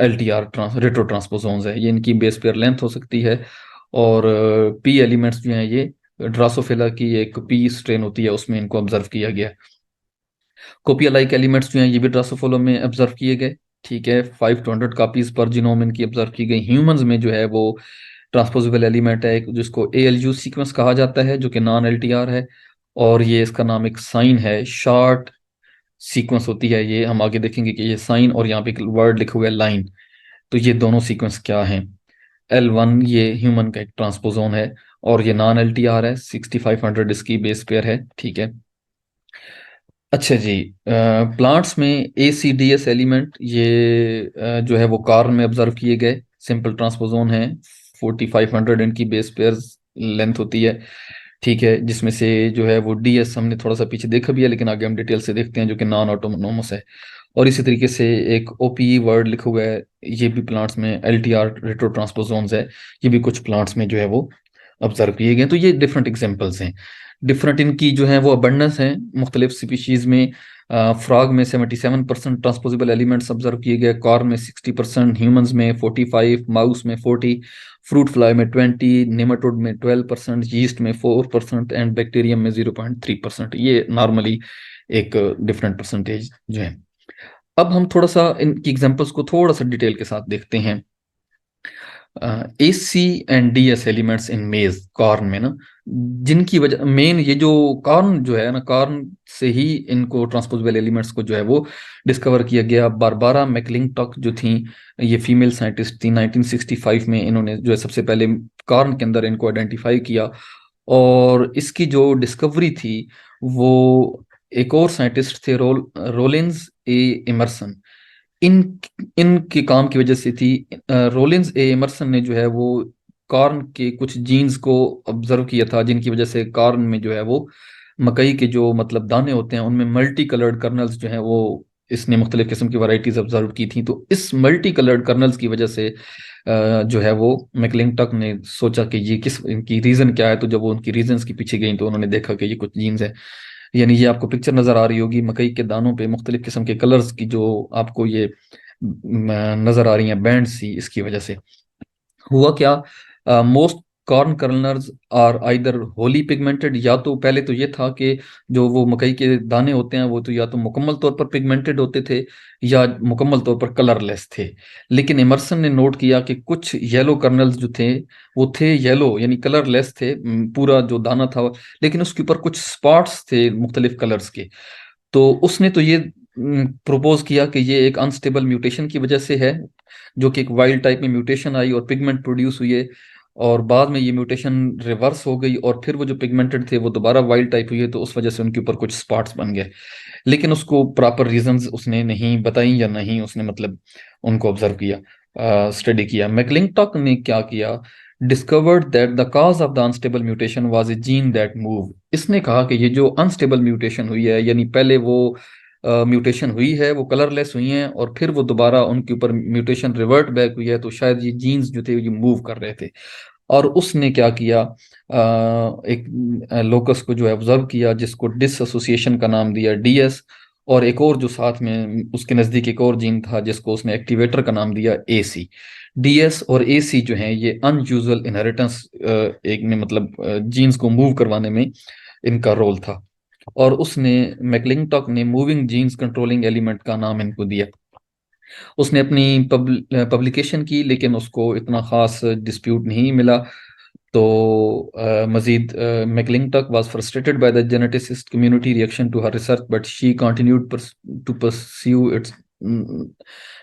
LTR रेट्रो ट्रांसपोजोन्स है। ये इनकी बेस पेयर लेंथ हो सकती है। और P एलिमेंट्स जो हैं ये ड्रोसोफिला की एक P स्ट्रेन होती है, उसमें इनको ऑब्जर्व किया गया। कोपिया लाइक एलिमेंट्स जो हैं ये भी ड्रोसोफिला में ऑब्जर्व किए गए, ठीक है। 5 to 100 कॉपीज पर जीनोम इनकी ऑब्जर्व की गई। ह्यूमंस में जो है वो ट्रांसपोजेबल एलिमेंट है जिसको ALU सीक्वेंस कहा जाता है, जो कि नॉन LTR है, और ये इसका नाम एक साइन है, शॉर्ट सीक्वेंस होती है ये। हम आगे देखेंगे कि ये साइन और यहाँ पे एक वर्ड लिखा हुआ है लाइन, तो ये दोनों सीक्वेंस क्या हैं। L1 ये ह्यूमन का एक ट्रांसपोजोन है, और ये नॉन LTR है, 6500 इसकी बेस पेयर है, ठीक है। अच्छा जी, प्लांट्स में ACDS एलिमेंट ये जो है वो कार्बन में ऑब्जर्व किए गए, सिंपल ट्रांसपोजोन है, 4500 इनकी बेस पेयर लेंथ होती है, ठीक है। जिसमें से जो है वो DS हमने थोड़ा सा पीछे देखा भी है, लेकिन आगे हम डिटेल से देखते हैं, जो कि नॉन ऑटोनोमस है। और इसी तरीके से एक OPE वर्ड लिखा हुआ है, ये भी प्लांट्स में LTR रेट्रो ट्रांसपोजोन्स है, ये भी कुछ प्लांट्स में जो है वो ऑब्जर्व किए गए। तो ये डिफरेंट एग्जाम्पल्स हैं, डिफरेंट इनकी जो है वो अबंडेंस है मुख्तलिफ स्पीशीज में। फ्रॉग में 77% ट्रांसपोजेबल एलिमेंट्स ऑब्जर्व किए गए, कॉर्न में 60%, ह्यूमंस में 45%, माउस में 40%, फ्रूट फ्लाई में 20%, नेमाटोड में 12%, यीस्ट में 4% एंड बैक्टीरियम में 0.3%। ये नॉर्मली एक डिफरेंट परसेंटेज जो है। अब हम थोड़ा सा इनकी एग्जांपल्स को थोड़ा सा डिटेल के साथ देखते हैं। AC and DS elements in मेज, कॉर्न में ना, जिनकी वजह मेन ये जो कॉर्न जो है ना, कॉर्न से ही इनको ट्रांसपोजेबल एलिमेंट्स को जो है वो डिस्कवर किया गया। बारबारा मैकलिंटॉक जो थी, ये फीमेल साइंटिस्ट थी, 1965 में इन्होंने जो है सबसे पहले कॉर्न के अंदर इनको आइडेंटिफाई किया। और इसकी जो डिस्कवरी थी वो एक और साइंटिस्ट थे, रोलिंस ए इमर्सन, इन इनके काम की वजह से थी। रोलिंस ए इमर्सन ने जो है वो कॉर्न के कुछ जीन्स को ऑब्जर्व किया था, जिनकी वजह से कॉर्न में जो है वो मकई के जो मतलब दाने होते हैं उनमें मल्टी कलर्ड कर्नल्स जो हैं वो इसने मुख्तलिफ किस्म की वैरायटीज ऑब्जर्व की थी। तो इस मल्टी कलर्ड कर्नल्स की वजह से जो है वो मैकलिंटॉक ने सोचा कि ये किस इनकी रीजन क्या है। तो जब वो उनकी रीजंस के पीछे गई तो उन्होंने देखा कि ये कुछ जीन्स है। यानी ये आपको पिक्चर नजर आ रही होगी, मकई के दानों पे मुख्तलिफ किस्म के कलर्स की जो आपको ये नजर आ रही हैं बैंड सी, इसकी वजह से हुआ क्या, most corn kernels are either wholly pigmented, या तो पहले तो ये था कि जो वो मकई के दाने होते हैं वो तो या तो मुकम्मल तौर पर पिगमेंटेड होते थे या मुकम्मल तौर पर कलरलेस थे। लेकिन इमर्सन ने नोट किया कि कुछ येलो कर्नल्स जो थे वो थे येलो, यानी कलरलेस थे, पूरा जो दाना था, लेकिन उसके ऊपर कुछ स्पॉट्स थे मुख्तलिफ कलर्स के। तो उसने तो ये प्रपोज किया कि ये एक अनस्टेबल म्यूटेशन की वजह से है, जो कि एक वाइल्ड टाइप में म्यूटेशन आई और पिगमेंट प्रोड्यूस हुए, और बाद में ये म्यूटेशन रिवर्स हो गई और फिर वो जो पिगमेंटेड थे वो दोबारा वाइल्ड टाइप हुए, तो उस वजह से उनके ऊपर कुछ स्पॉट्स बन गए। लेकिन उसको प्रॉपर रीजंस उसने नहीं बताई, या नहीं उसने मतलब उनको ऑब्जर्व किया, स्टडी किया। मैकलिंटॉक ने क्या किया, discovered that the cause of the unstable mutation was a gene that move. इसने कहा कि ये जो अनस्टेबल म्यूटेशन हुई है, यानी पहले वो म्यूटेशन हुई है, वो कलरलेस हुई हैं, और फिर वो दोबारा उनके ऊपर म्यूटेशन रिवर्ट बैक हुई है, तो शायद ये जीन्स जो थे ये मूव कर रहे थे। और उसने क्या किया, एक लोकस को जो है ऑब्जर्व किया, जिसको डिस एसोसिएशन का नाम दिया, DS। और एक और जो साथ में उसके नज़दीक एक और जीन था जिसको उसने एक्टिवेटर का नाम दिया AC। DS और AC जो हैं ये अनयूजुअल इनहेरिटेंस एक में मतलब जीन्स को मूव करवाने में इनका रोल था। और उसने मैकलिंटॉक ने मूविंग जीन्स कंट्रोलिंग एलिमेंट का नाम इनको दिया। उसने अपनी पब्लिकेशन की लेकिन उसको इतना खास डिस्प्यूट नहीं मिला। तो मजीद McClintock was frustrated by the geneticist community reaction to her research but she continued to pursue its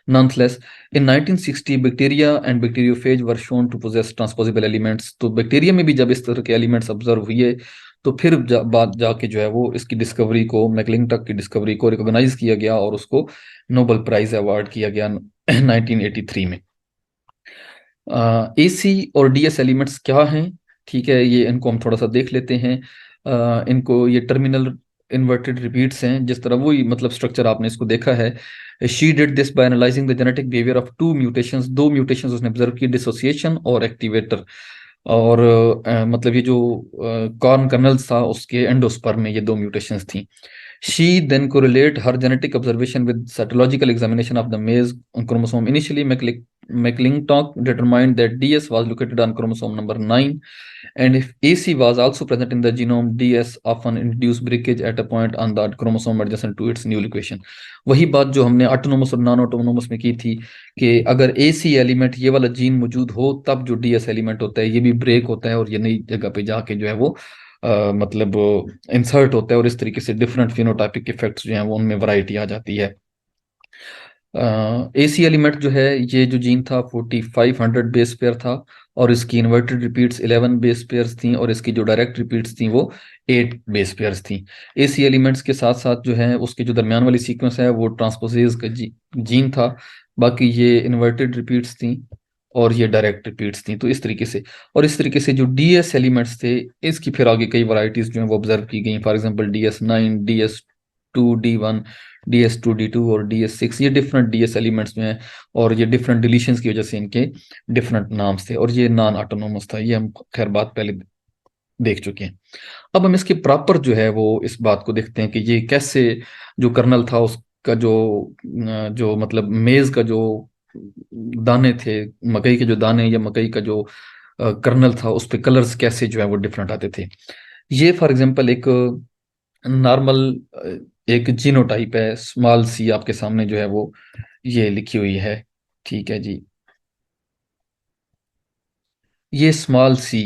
nonetheless. In 1960 bacteria and bacteriophage were shown to possess transposable elements. तो बैक्टीरिया में भी जब इस तरह के एलिमेंट्स ऑब्जर्व हुए तो फिर बात जाके जो है वो इसकी डिस्कवरी को, मैकलिंटॉक की डिस्कवरी को रिकॉग्नाइज किया गया और उसको नोबेल प्राइज अवार्ड किया गया 1983 में। AC और DS एलिमेंट्स क्या हैं, ठीक है, ये इनको हम थोड़ा सा देख लेते हैं। इनको ये टर्मिनल इन्वर्टेड रिपीट्स हैं, जिस तरह वही मतलब स्ट्रक्चर आपने इसको देखा है। She did this by analysing the genetic behaviour of two mutations. दो म्यूटेशंस उसने ऑब्जर्व की, डिसोसिएशन और एक्टिवेटर। और मतलब ये जो कॉर्न कर्नल्स था उसके एंडोस्पर्म में ये दो म्यूटेशंस थी। She then correlate her genetic observation with cytological examination of the maize chromosome. Initially, McClintock determined that DS was located on chromosome number 9, and if AC was also present in the genome, DS often induced breakage at a point on the chromosome adjacent to its new location. वही बात जो हमने autonomous और non autonomous में की थी कि अगर AC एलिमेंट ये वाला जीन मौजूद हो तब जो DS एलिमेंट होता है ये भी ब्रेक होता है और ये नई जगह पे जाके जो है वो मतलब इंसर्ट होता है और इस तरीके से डिफरेंट फिनोटाइपिक इफेक्ट्स जो हैं वो उनमें वैरायटी आ जाती है। AC एलिमेंट जो है ये जो जीन था 4500 बेस पेयर था और इसकी इन्वर्टेड रिपीट्स 11 बेस पेयर्स थी और इसकी जो डायरेक्ट रिपीट्स थी वो 8 बेस पेयर्स थी। AC एलिमेंट्स के साथ साथ जो है उसके जो दरमियान वाली सीक्वेंस है वो ट्रांसपोजेज का जीन था। बाकी ये इन्वर्टेड रिपीट्स थी और ये डायरेक्ट रिपीट्स थी। तो इस तरीके से, और इस तरीके से जो DS एलिमेंट्स थे इसकी फिर आगे कई वैरायटीज जो है वो ऑब्जर्व की गई। For example DS9, DS2, D1, DS2, D2 और DS6, ये डिफरेंट DS एलिमेंट्स जो हैं और ये डिफरेंट डिलीशंस की वजह से इनके डिफरेंट नाम्स थे और ये नॉन ऑटोनोमस था। ये हम खैर बात पहले देख चुके हैं। अब हम इसके प्रॉपर जो है वो इस बात को देखते हैं कि ये कैसे जो कर्नल था उसका जो जो मतलब मेज का जो दाने थे, मकई के जो दाने या मकई का जो कर्नल था उस पे कलर्स कैसे जो है वो डिफरेंट आते थे। ये फॉर एग्जांपल एक नॉर्मल एक जीनोटाइप है, स्मॉल सी आपके सामने जो है वो ये लिखी हुई है, ठीक है जी। ये स्मॉल सी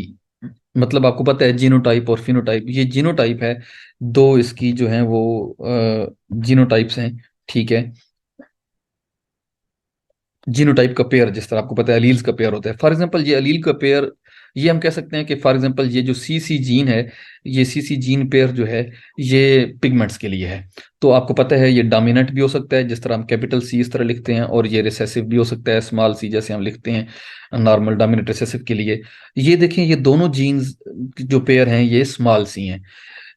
मतलब आपको पता है जीनोटाइप और फिनोटाइप, ये जीनोटाइप है। दो इसकी जो है वो जीनोटाइप्स हैं, ठीक है। जीनोटाइप का पेयर, जिस तरह आपको पता है अलील्स का पेयर होता है, फॉर एग्जांपल ये अलील का पेयर, ये हम कह सकते हैं कि फॉर एग्जांपल ये जो CC जीन है, ये CC जीन पेयर जो है ये पिगमेंट्स के लिए है। तो आपको पता है ये डोमिनेंट भी हो सकता है जिस तरह हम कैपिटल C इस तरह लिखते हैं, और ये रिसेसिव भी हो सकता है स्मॉल C जैसे हम लिखते हैं नॉर्मल डोमिनेंट रिसेसिव के लिए। ये देखें ये दोनों जीन्स जो पेयर हैं ये स्मॉल C हैं।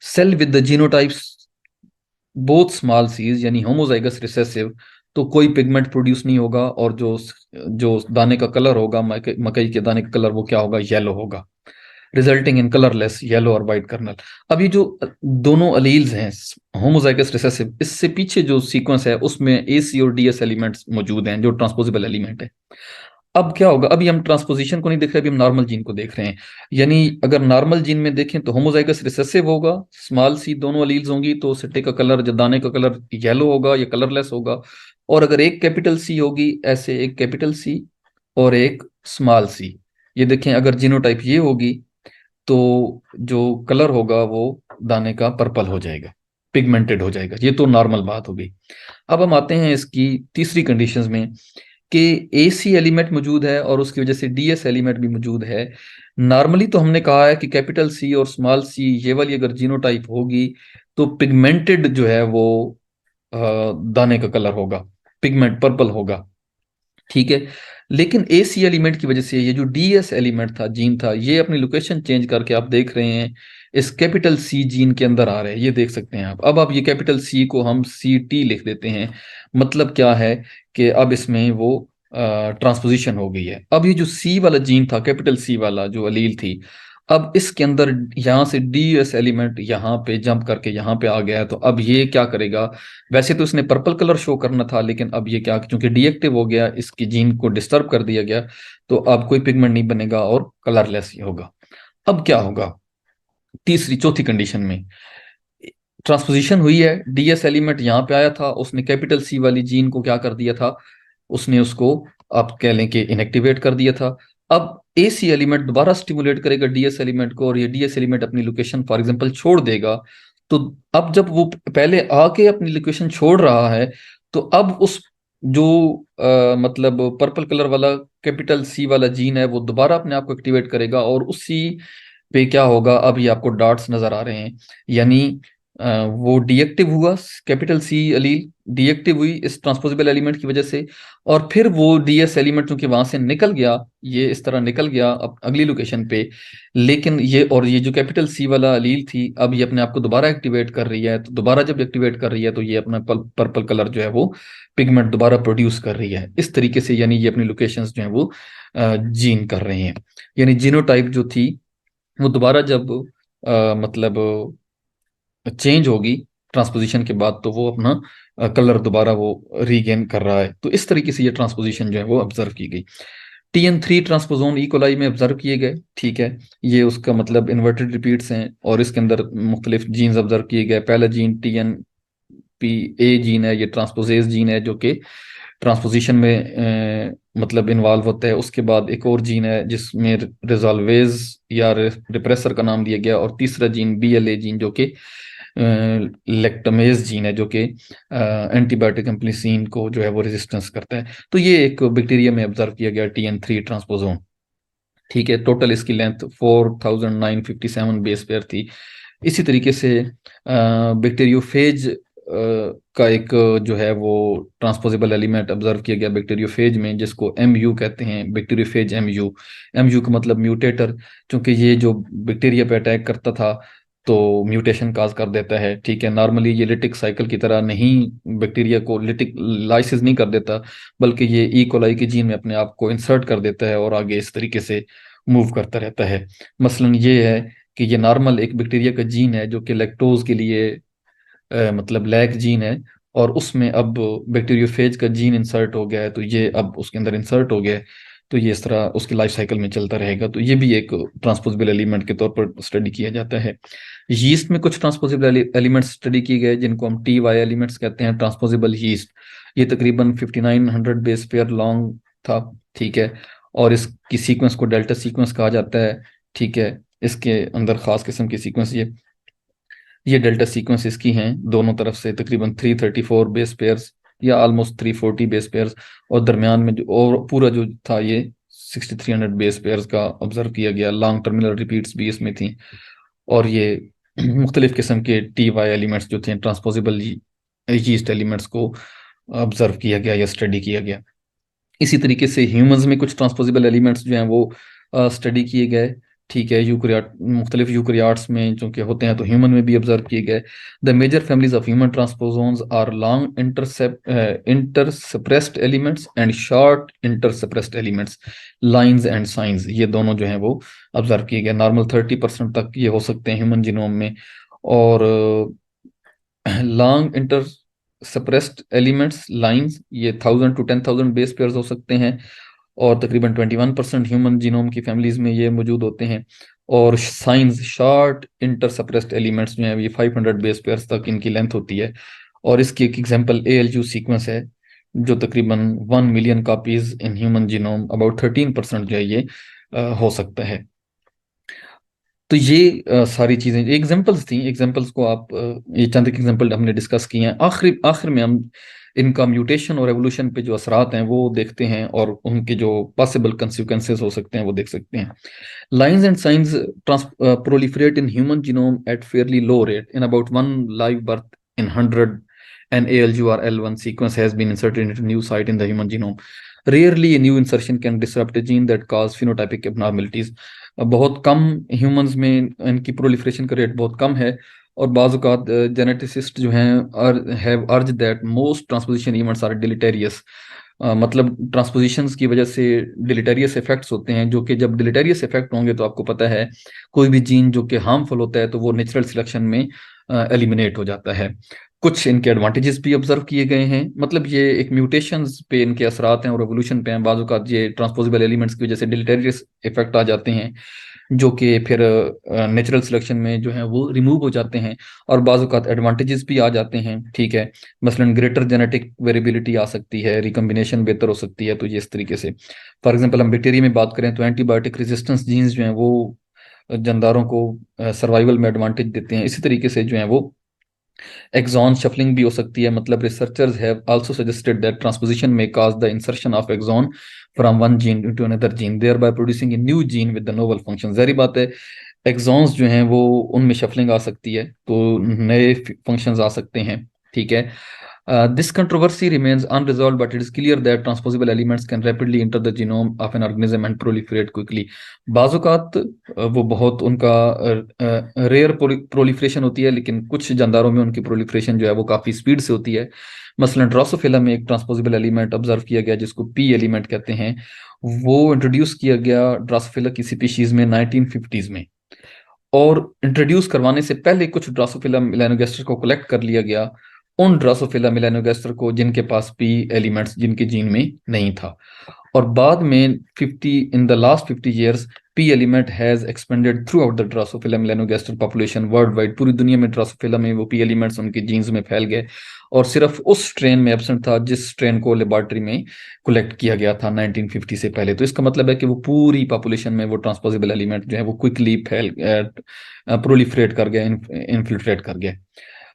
Cell with the genotypes both small Cs यानी होमोजाइगस रिसेसिव, तो कोई पिगमेंट प्रोड्यूस नहीं होगा और जो जो दाने का कलर होगा, मकई के दाने का कलर वो क्या होगा, येलो होगा, रिजल्टिंग इन कलरलेस येलो और वाइट कर्नल। अब ये जो दोनों अलील्स हैं होमोजाइगस रिसेसिव, इससे पीछे जो सीक्वेंस है उसमें AC और DS एलिमेंट्स मौजूद हैं जो ट्रांसपोजेबल एलिमेंट है। अब क्या होगा, अभी हम ट्रांसपोजिशन को नहीं देख रहे, अभी हम नॉर्मल जीन को देख रहे हैं। यानी अगर नॉर्मल जीन में देखें तो होमोजाइगस रिसेसिव होगा, स्मॉल C दोनों अलील्स होंगी तो सिट्टे का कलर, जो दाने का कलर येलो होगा या कलरलेस होगा। और अगर एक कैपिटल C होगी, ऐसे एक कैपिटल C और एक स्मॉल C, ये देखें अगर जीनोटाइप ये होगी तो जो कलर होगा वो दाने का पर्पल हो जाएगा, पिगमेंटेड हो जाएगा। ये तो नॉर्मल बात हो गई। अब हम आते हैं इसकी तीसरी कंडीशंस में कि AC एलिमेंट मौजूद है और उसकी वजह से DS एलिमेंट भी मौजूद है। नॉर्मली तो हमने कहा है कि कैपिटल C और स्मॉल C ये वाली अगर जीनोटाइप होगी तो पिगमेंटेड जो है वो दाने का कलर होगा, पिगमेंट पर्पल होगा, ठीक है। लेकिन AC एलिमेंट की वजह से ये जो DS एलिमेंट था, जीन था, ये अपनी लोकेशन चेंज करके आप देख रहे हैं इस कैपिटल C जीन के अंदर आ रहे हैं, ये देख सकते हैं आप। अब आप ये कैपिटल C को हम CT लिख देते हैं। मतलब क्या है कि अब इसमें वो ट्रांसपोजिशन हो गई है। अब ये जो C वाला जीन था, कैपिटल C वाला जो अलील थी, अब इसके अंदर यहाँ से डीएस एलिमेंट यहाँ पे जंप करके यहाँ पे आ गया है, तो अब ये क्या करेगा, वैसे तो इसने पर्पल कलर शो करना था, लेकिन अब ये क्या, क्योंकि डीएक्टिव हो गया, इसकी जीन को डिस्टर्ब कर दिया गया, तो अब कोई पिगमेंट नहीं बनेगा और कलरलेस ही होगा। अब क्या होगा तीसरी चौथी कंडीशन में, ट्रांसपोजिशन हुई है, डीएस एलिमेंट यहाँ पे आया था, उसने कैपिटल सी वाली जीन को क्या कर दिया था, उसने उसको आप कह लें कि इनएक्टिवेट कर दिया था। अब ए सी एलिमेंट दोबारा स्टिमुलेट करेगा डीएस एलिमेंट को, और ये डीएस एलिमेंट अपनी लोकेशन फॉर एग्जांपल छोड़ देगा। तो अब जब वो पहले आके अपनी लोकेशन छोड़ रहा है, तो अब उस जो मतलब पर्पल कलर वाला कैपिटल सी वाला जीन है वो दोबारा अपने आप को एक्टिवेट करेगा, और उसी पे क्या होगा, अब ये आपको डॉट्स नजर आ रहे हैं, यानी वो डीएक्टिव हुआ, कैपिटल सी अलील डीएक्टिव हुई इस ट्रांसपोजेबल एलिमेंट की वजह से, और फिर वो डीएस एलिमेंट क्योंकि वहां से निकल गया, ये इस तरह निकल गया अब अगली लोकेशन पे, लेकिन ये और ये जो कैपिटल सी वाला अलील थी, अब ये अपने आप को दोबारा एक्टिवेट कर रही है, तो दोबारा जब एक्टिवेट कर रही है तो ये अपना पर्पल कलर जो है वो पिगमेंट दोबारा प्रोड्यूस कर रही है इस तरीके से, यानी ये अपनी लोकेशंस जो है वो जीन कर रहे हैं, यानी जीनोटाइप जो थी वो दोबारा जब मतलब चेंज होगी ट्रांसपोजिशन के बाद, तो वो अपना कलर दोबारा वो रीगेन कर रहा है। तो इस तरीके से ये ट्रांसपोजिशन जो है वो ऑब्जर्व की गई। TN3 ट्रांसपोजोन इकोलाई में ऑब्जर्व किए गए, ठीक है, ये उसका मतलब इन्वर्टेड रिपीट्स हैं, और इसके अंदर मुख्तलिफ जीन्स ऑब्जर्व किए गए। पहला जीन TNPA जीन है, ये ट्रांसपोजेज जीन है जो कि ट्रांसपोजिशन में मतलब इन्वॉल्व होता है। उसके बाद एक और जीन है जिसमें रिजॉल्वेज या रिप्रेसर का नाम दिया गया, और तीसरा जीन BLA जीन जो कि लेक्टमेज जीन है, जो कि एंटीबायोटिक एम्प्लिसिन को जो है वो रेजिस्टेंस करता है। तो ये एक बैक्टीरिया में ऑब्जर्व किया गया TN3 ट्रांसपोजोन, ठीक है। टोटल इसकी लेंथ 4957 बेस पेयर थी। इसी तरीके से बैक्टीरियोफेज का एक जो है वो ट्रांसपोजेबल एलिमेंट ऑब्जर्व किया गया बैक्टीरियोफेज में, जिसको MU कहते हैं, बैक्टीरियोफेज MU का मतलब म्यूटेटर, क्योंकि ये जो बैक्टीरिया पे अटैक करता था तो म्यूटेशन काज कर देता है, ठीक है। नॉर्मली ये लिटिक साइकिल की तरह नहीं बैक्टीरिया को लिटिक लाइसिस नहीं कर देता, बल्कि ये ई कोलाई के जीन में अपने आप को इंसर्ट कर देता है और आगे इस तरीके से मूव करता रहता है। मसलन ये है कि ये नॉर्मल एक बैक्टीरिया का जीन है जो कि लैक्टोज के लिए मतलब लैक जीन है, और उसमें अब बैक्टीरियोफेज का जीन इंसर्ट हो गया है, तो ये अब उसके अंदर इंसर्ट हो गया है, तो ये इस तरह उसकी लाइफ साइकिल में चलता रहेगा। तो ये भी एक ट्रांसपोजेबल एलिमेंट के तौर पर स्टडी किया जाता है। यीस्ट में कुछ ट्रांसपोजेबल एलिमेंट्स स्टडी किए गए जिनको हम TY एलिमेंट्स कहते हैं, ट्रांसपोजेबल यीस्ट। ये तकरीबन 5900 बेस पेयर लॉन्ग था, ठीक है, और इसकी सीक्वेंस को डेल्टा सीक्वेंस कहा जाता है, ठीक है। इसके अंदर खास किस्म की सीक्वेंस ये डेल्टा सीक्वेंस इसकी हैं, दोनों तरफ से तकरीबन 334 बेस पेयर्स या ऑलमोस्ट 340 बेस पेयर्स, और दरमियान में जो और पूरा जो था ये 6300 बेस पेयर्स का ऑब्जर्व किया गया। लॉन्ग टर्मिनल रिपीट्स भी इसमें थी, और ये मुख्तलिफ किस्म के TY एलिमेंट्स जो थे ट्रांसपोजेबल यीस्ट एलिमेंट्स को ऑब्जर्व किया गया या स्टडी किया गया। इसी तरीके से ह्यूमंस में कुछ ट्रांसपोजेबल एलिमेंट्स जो हैं वो स्टडी किए गए, ठीक है। यूकरियाट मुख्तलिफ यूकरियाट्स में जो कि होते हैं, तो ह्यूमन में भी ऑब्जर्व किए गए। The major families of human transposons are long interspersed elements and short interspersed elements, LINEs and SINEs, ये दोनों जो हैं वो ऑब्जर्व किए गए। नॉर्मल 30% तक ये हो सकते हैं ह्यूमन जीनोम में, और long inter suppressed elements lines ये 1000 to 10,000 बेस पेयर्स हो सकते हैं, और तकरीबन 21% ह्यूमन जीनोम की फैमिलीज में ये मौजूद होते हैं। और science short inter suppressed elements जो हैं ये 500 बेस पेयर्स तक इनकी लेंथ होती है। और इसकी एक एग्जांपल ALU सीक्वेंस है जो तकरीबन 1 million copies in human genome, about 13% जो है ये हो सकता है। तो ये सारी चीजें एग्जांपल्स थी, एग्जांपल्स को आप ये चंद एग्जांपल हमने डिस्कस किए हैं। आखिर आखिर में हम इनका म्यूटेशन और एवोल्यूशन पे जो असरात हैं वो देखते हैं, और उनके जो पॉसिबल कंसिक्वेंसेस हो सकते हैं वो देख सकते हैं। Lines and signs proliferate in human genome at fairly low rate. In about one live birth in 100, an ALU or L1 sequence has been inserted into a new site in the human genome. Rarely, a new insertion can disrupt a gene that cause phenotypic abnormalities. बहुत कम humans में इनकी proliferation का rate बहुत कम है, और बाज़ औक़ात geneticist जो हैं हैव अर्ज that most transposition events are deleterious, मतलब ट्रांसपोजिशंस की वजह से डिलीटेरियस इफेक्ट्स होते हैं, जो कि जब डिलीटेरियस इफेक्ट होंगे तो आपको पता है कोई भी जीन जो कि हार्मफुल होता है तो वो नेचुरल सिलेक्शन में एलिमिनेट हो जाता है। कुछ इनके एडवांटेजेस भी ऑब्जर्व किए गए हैं, मतलब ये एक म्यूटेशंस पे इनके असरात हैं और एवोल्यूशन पे हैं। बाजू का ये ट्रांसपोजेबल एलिमेंट्स की वजह से डिलीटेरियस इफेक्ट आ जाते हैं, जो कि फिर नेचुरल सिलेक्शन में जो है वो रिमूव हो जाते हैं, और बाजू का एडवांटेजेस भी आ जाते हैं। ठीक है, मसलन ग्रेटर जेनेटिक वेरिएबिलिटी आ सकती है, रिकम्बिनेशन बेहतर हो सकती है। तो ये इस तरीके से, फॉर एग्जांपल हम बैक्टीरिया में बात करें तो एंटीबायोटिक रेजिस्टेंस जीन्स जो हैं वो जानदारों को सर्वाइवल में एडवांटेज देते हैं। इसी तरीके से जो है वो एक्सॉन शफलिंग भी हो सकती है, मतलब researchers have also suggested that transposition may cause the insertion of exon from one gene into another gene thereby producing a new gene with the novel function. जाहिर बात है एक्सॉन्स जो हैं वो उनमें शफलिंग आ सकती है तो नए फंक्शंस आ सकते हैं। ठीक है, this controversy remains unresolved, but it is clear that transposable elements can rapidly enter the genome of an organism and proliferate quickly. बाज़-औक़ात वो बहुत उनका रेयर प्रोलिफरेशन होती है, लेकिन कुछ जानदारों में उनकी प्रोलिफरेशन जो है वो काफ़ी स्पीड से होती है। मसलन ड्रोसोफिला में एक ट्रांसपोजेबल एलिमेंट ऑब्जर्व किया गया जिसको पी एलिमेंट कहते हैं। वो इंट्रोड्यूस किया गया ड्रोसोफिला की स्पीशीज में 1950s में, और इंट्रोड्यूस करवाने से पहले कुछ ड्रोसोफिला मेलानोगास्टर को कलेक्ट कर लिया गया, उन ड्रोसोफिला मेलानोगास्टर को जिनके पास पी एलिमेंट्स जिनके जीन में नहीं था। और बाद में 50 in the last 50 years P element has expanded through out the Drosophila melanogaster population world wide. पूरी दुनिया में ड्रोसोफिला में वो पी एलिमेंट्स उनके जीन्स में फैल गए, और सिर्फ उस स्ट्रेन में एब्सेंट था जिस स्ट्रेन को लेबोरेटरी में कलेक्ट किया गया था 1950 से पहले। तो इसका मतलब है कि वो पूरी पॉपुलेशन में वो ट्रांसपोजेबल एलिमेंट जो है वो क्विकली फैल प्रोलिफरेट कर गया, इन्फिल्ट्रेट कर गया।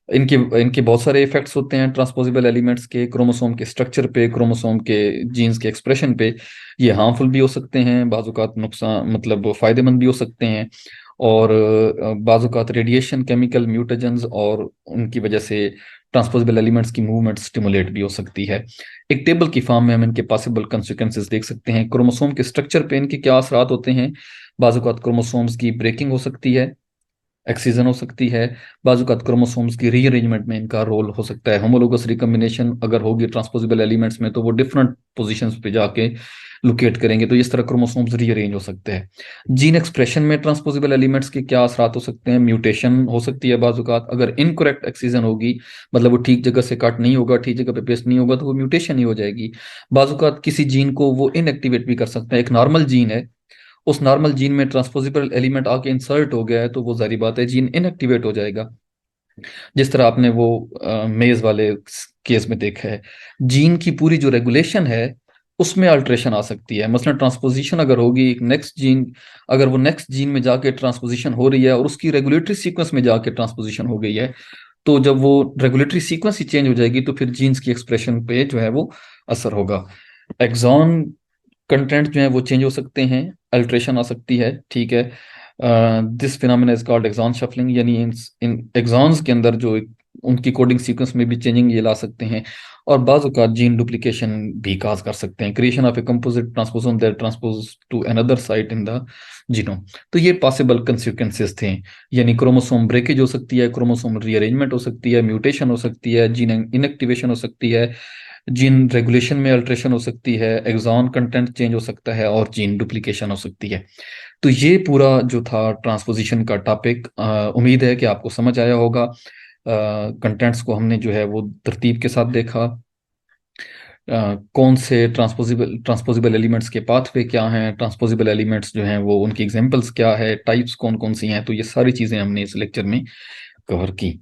इनके इनके बहुत सारे इफेक्ट्स होते हैं ट्रांसपोजेबल एलिमेंट्स के, क्रोमोसोम के स्ट्रक्चर पे, क्रोमोसोम के जीन्स के एक्सप्रेशन पे। ये हार्मफुल भी हो सकते हैं, बाजुकात नुकसान मतलब फायदेमंद भी हो सकते हैं, और बाजुकात रेडिएशन, केमिकल म्यूटेजेंस और उनकी वजह से ट्रांसपोजेबल एलिमेंट्स की मूवमेंट स्टिमुलेट भी हो सकती है। एक टेबल की फॉर्म में हम इनके पॉसिबल कंसिक्वेंसेस देख सकते हैं। क्रोमोसोम के स्ट्रक्चर पे इनके क्या असरात होते हैं। बाजुकात क्रोमोसोम्स की ब्रेकिंग हो सकती है, एक्सीजन हो सकती है, बाजुकात क्रोमोसोम्स की रीअरेंजमेंट में इनका रोल हो सकता है। होमोलोगस रिकम्बिनेशन अगर होगी ट्रांसपोजेबल एलिमेंट्स में तो वो डिफरेंट पोजीशंस पे जाके लोकेट करेंगे, तो इस तरह क्रोमोसोम्स रीअरेंज हो सकते हैं। जीन एक्सप्रेशन में ट्रांसपोजेबल एलिमेंट्स के क्या असरात हो सकते हैं। म्यूटेशन हो सकती है बाजुकात, अगर इनकरेक्ट एक्सीजन होगी, मतलब वो ठीक जगह से कट नहीं होगा, ठीक जगह पे पेस्ट नहीं होगा, तो वो म्यूटेशन ही हो जाएगी। बाजुकात किसी जीन को वो इनएक्टिवेट भी कर सकते हैं। एक नॉर्मल जीन है, उस नॉर्मल जीन में ट्रांसपोजेबल एलिमेंट आके इंसर्ट हो गया है, तो वो जारी बात है जीन इनएक्टिवेट हो जाएगा, जिस तरह आपने वो मेज वाले केस में देखा है। जीन की पूरी जो रेगुलेशन है उसमें अल्ट्रेशन आ सकती है। मसलन ट्रांसपोजिशन अगर होगी, एक नेक्स्ट जीन, अगर वो नेक्स्ट जीन में जाके ट्रांसपोजिशन हो रही है और उसकी रेगुलेटरी सीक्वेंस में जाके ट्रांसपोजिशन हो गई है, तो जब वो रेगुलेटरी सीक्वेंस ही चेंज हो जाएगी तो फिर जीन्स की एक्सप्रेशन पे जो है वो असर होगा। एक्सॉन कंटेंट जो है वो चेंज हो सकते हैं, अल्ट्रेशन आ सकती है। ठीक है, this phenomena is called exon shuffling, यानी इन एक्सॉन्स के अंदर जो उनकी कोडिंग सीक्वेंस में भी चेंजिंग ये ला सकते हैं, और बाज़ औक़ात जीन डुप्लीकेशन भी काज कर सकते हैं, creation of a composite transposon that transpose to another site in the genome. तो ये पॉसिबल कंसिक्वेंसेस थे, यानी क्रोमोसोम ब्रेकेज हो सकती है, क्रोमोसोम रीअरेंजमेंट हो सकती है, म्यूटेशन हो सकती है, जीन इनएक्टिवेशन हो सकती है, जीन रेगुलेशन में अल्ट्रेशन हो सकती है, एक्सॉन कंटेंट चेंज हो सकता है, और जीन डुप्लीकेशन हो सकती है। तो ये पूरा जो था ट्रांसपोजिशन का टॉपिक, उम्मीद है कि आपको समझ आया होगा। कंटेंट्स को हमने जो है वो तरतीब के साथ देखा। कौन से ट्रांसपोजिबल एलिमेंट्स के पाथवे क्या हैं, ट्रांसपोजिबल एलिमेंट्स जो हैं वो उनकी एग्जांपल्स क्या है, टाइप्स कौन कौन सी हैं, तो ये सारी चीज़ें हमने इस लेक्चर में कवर की।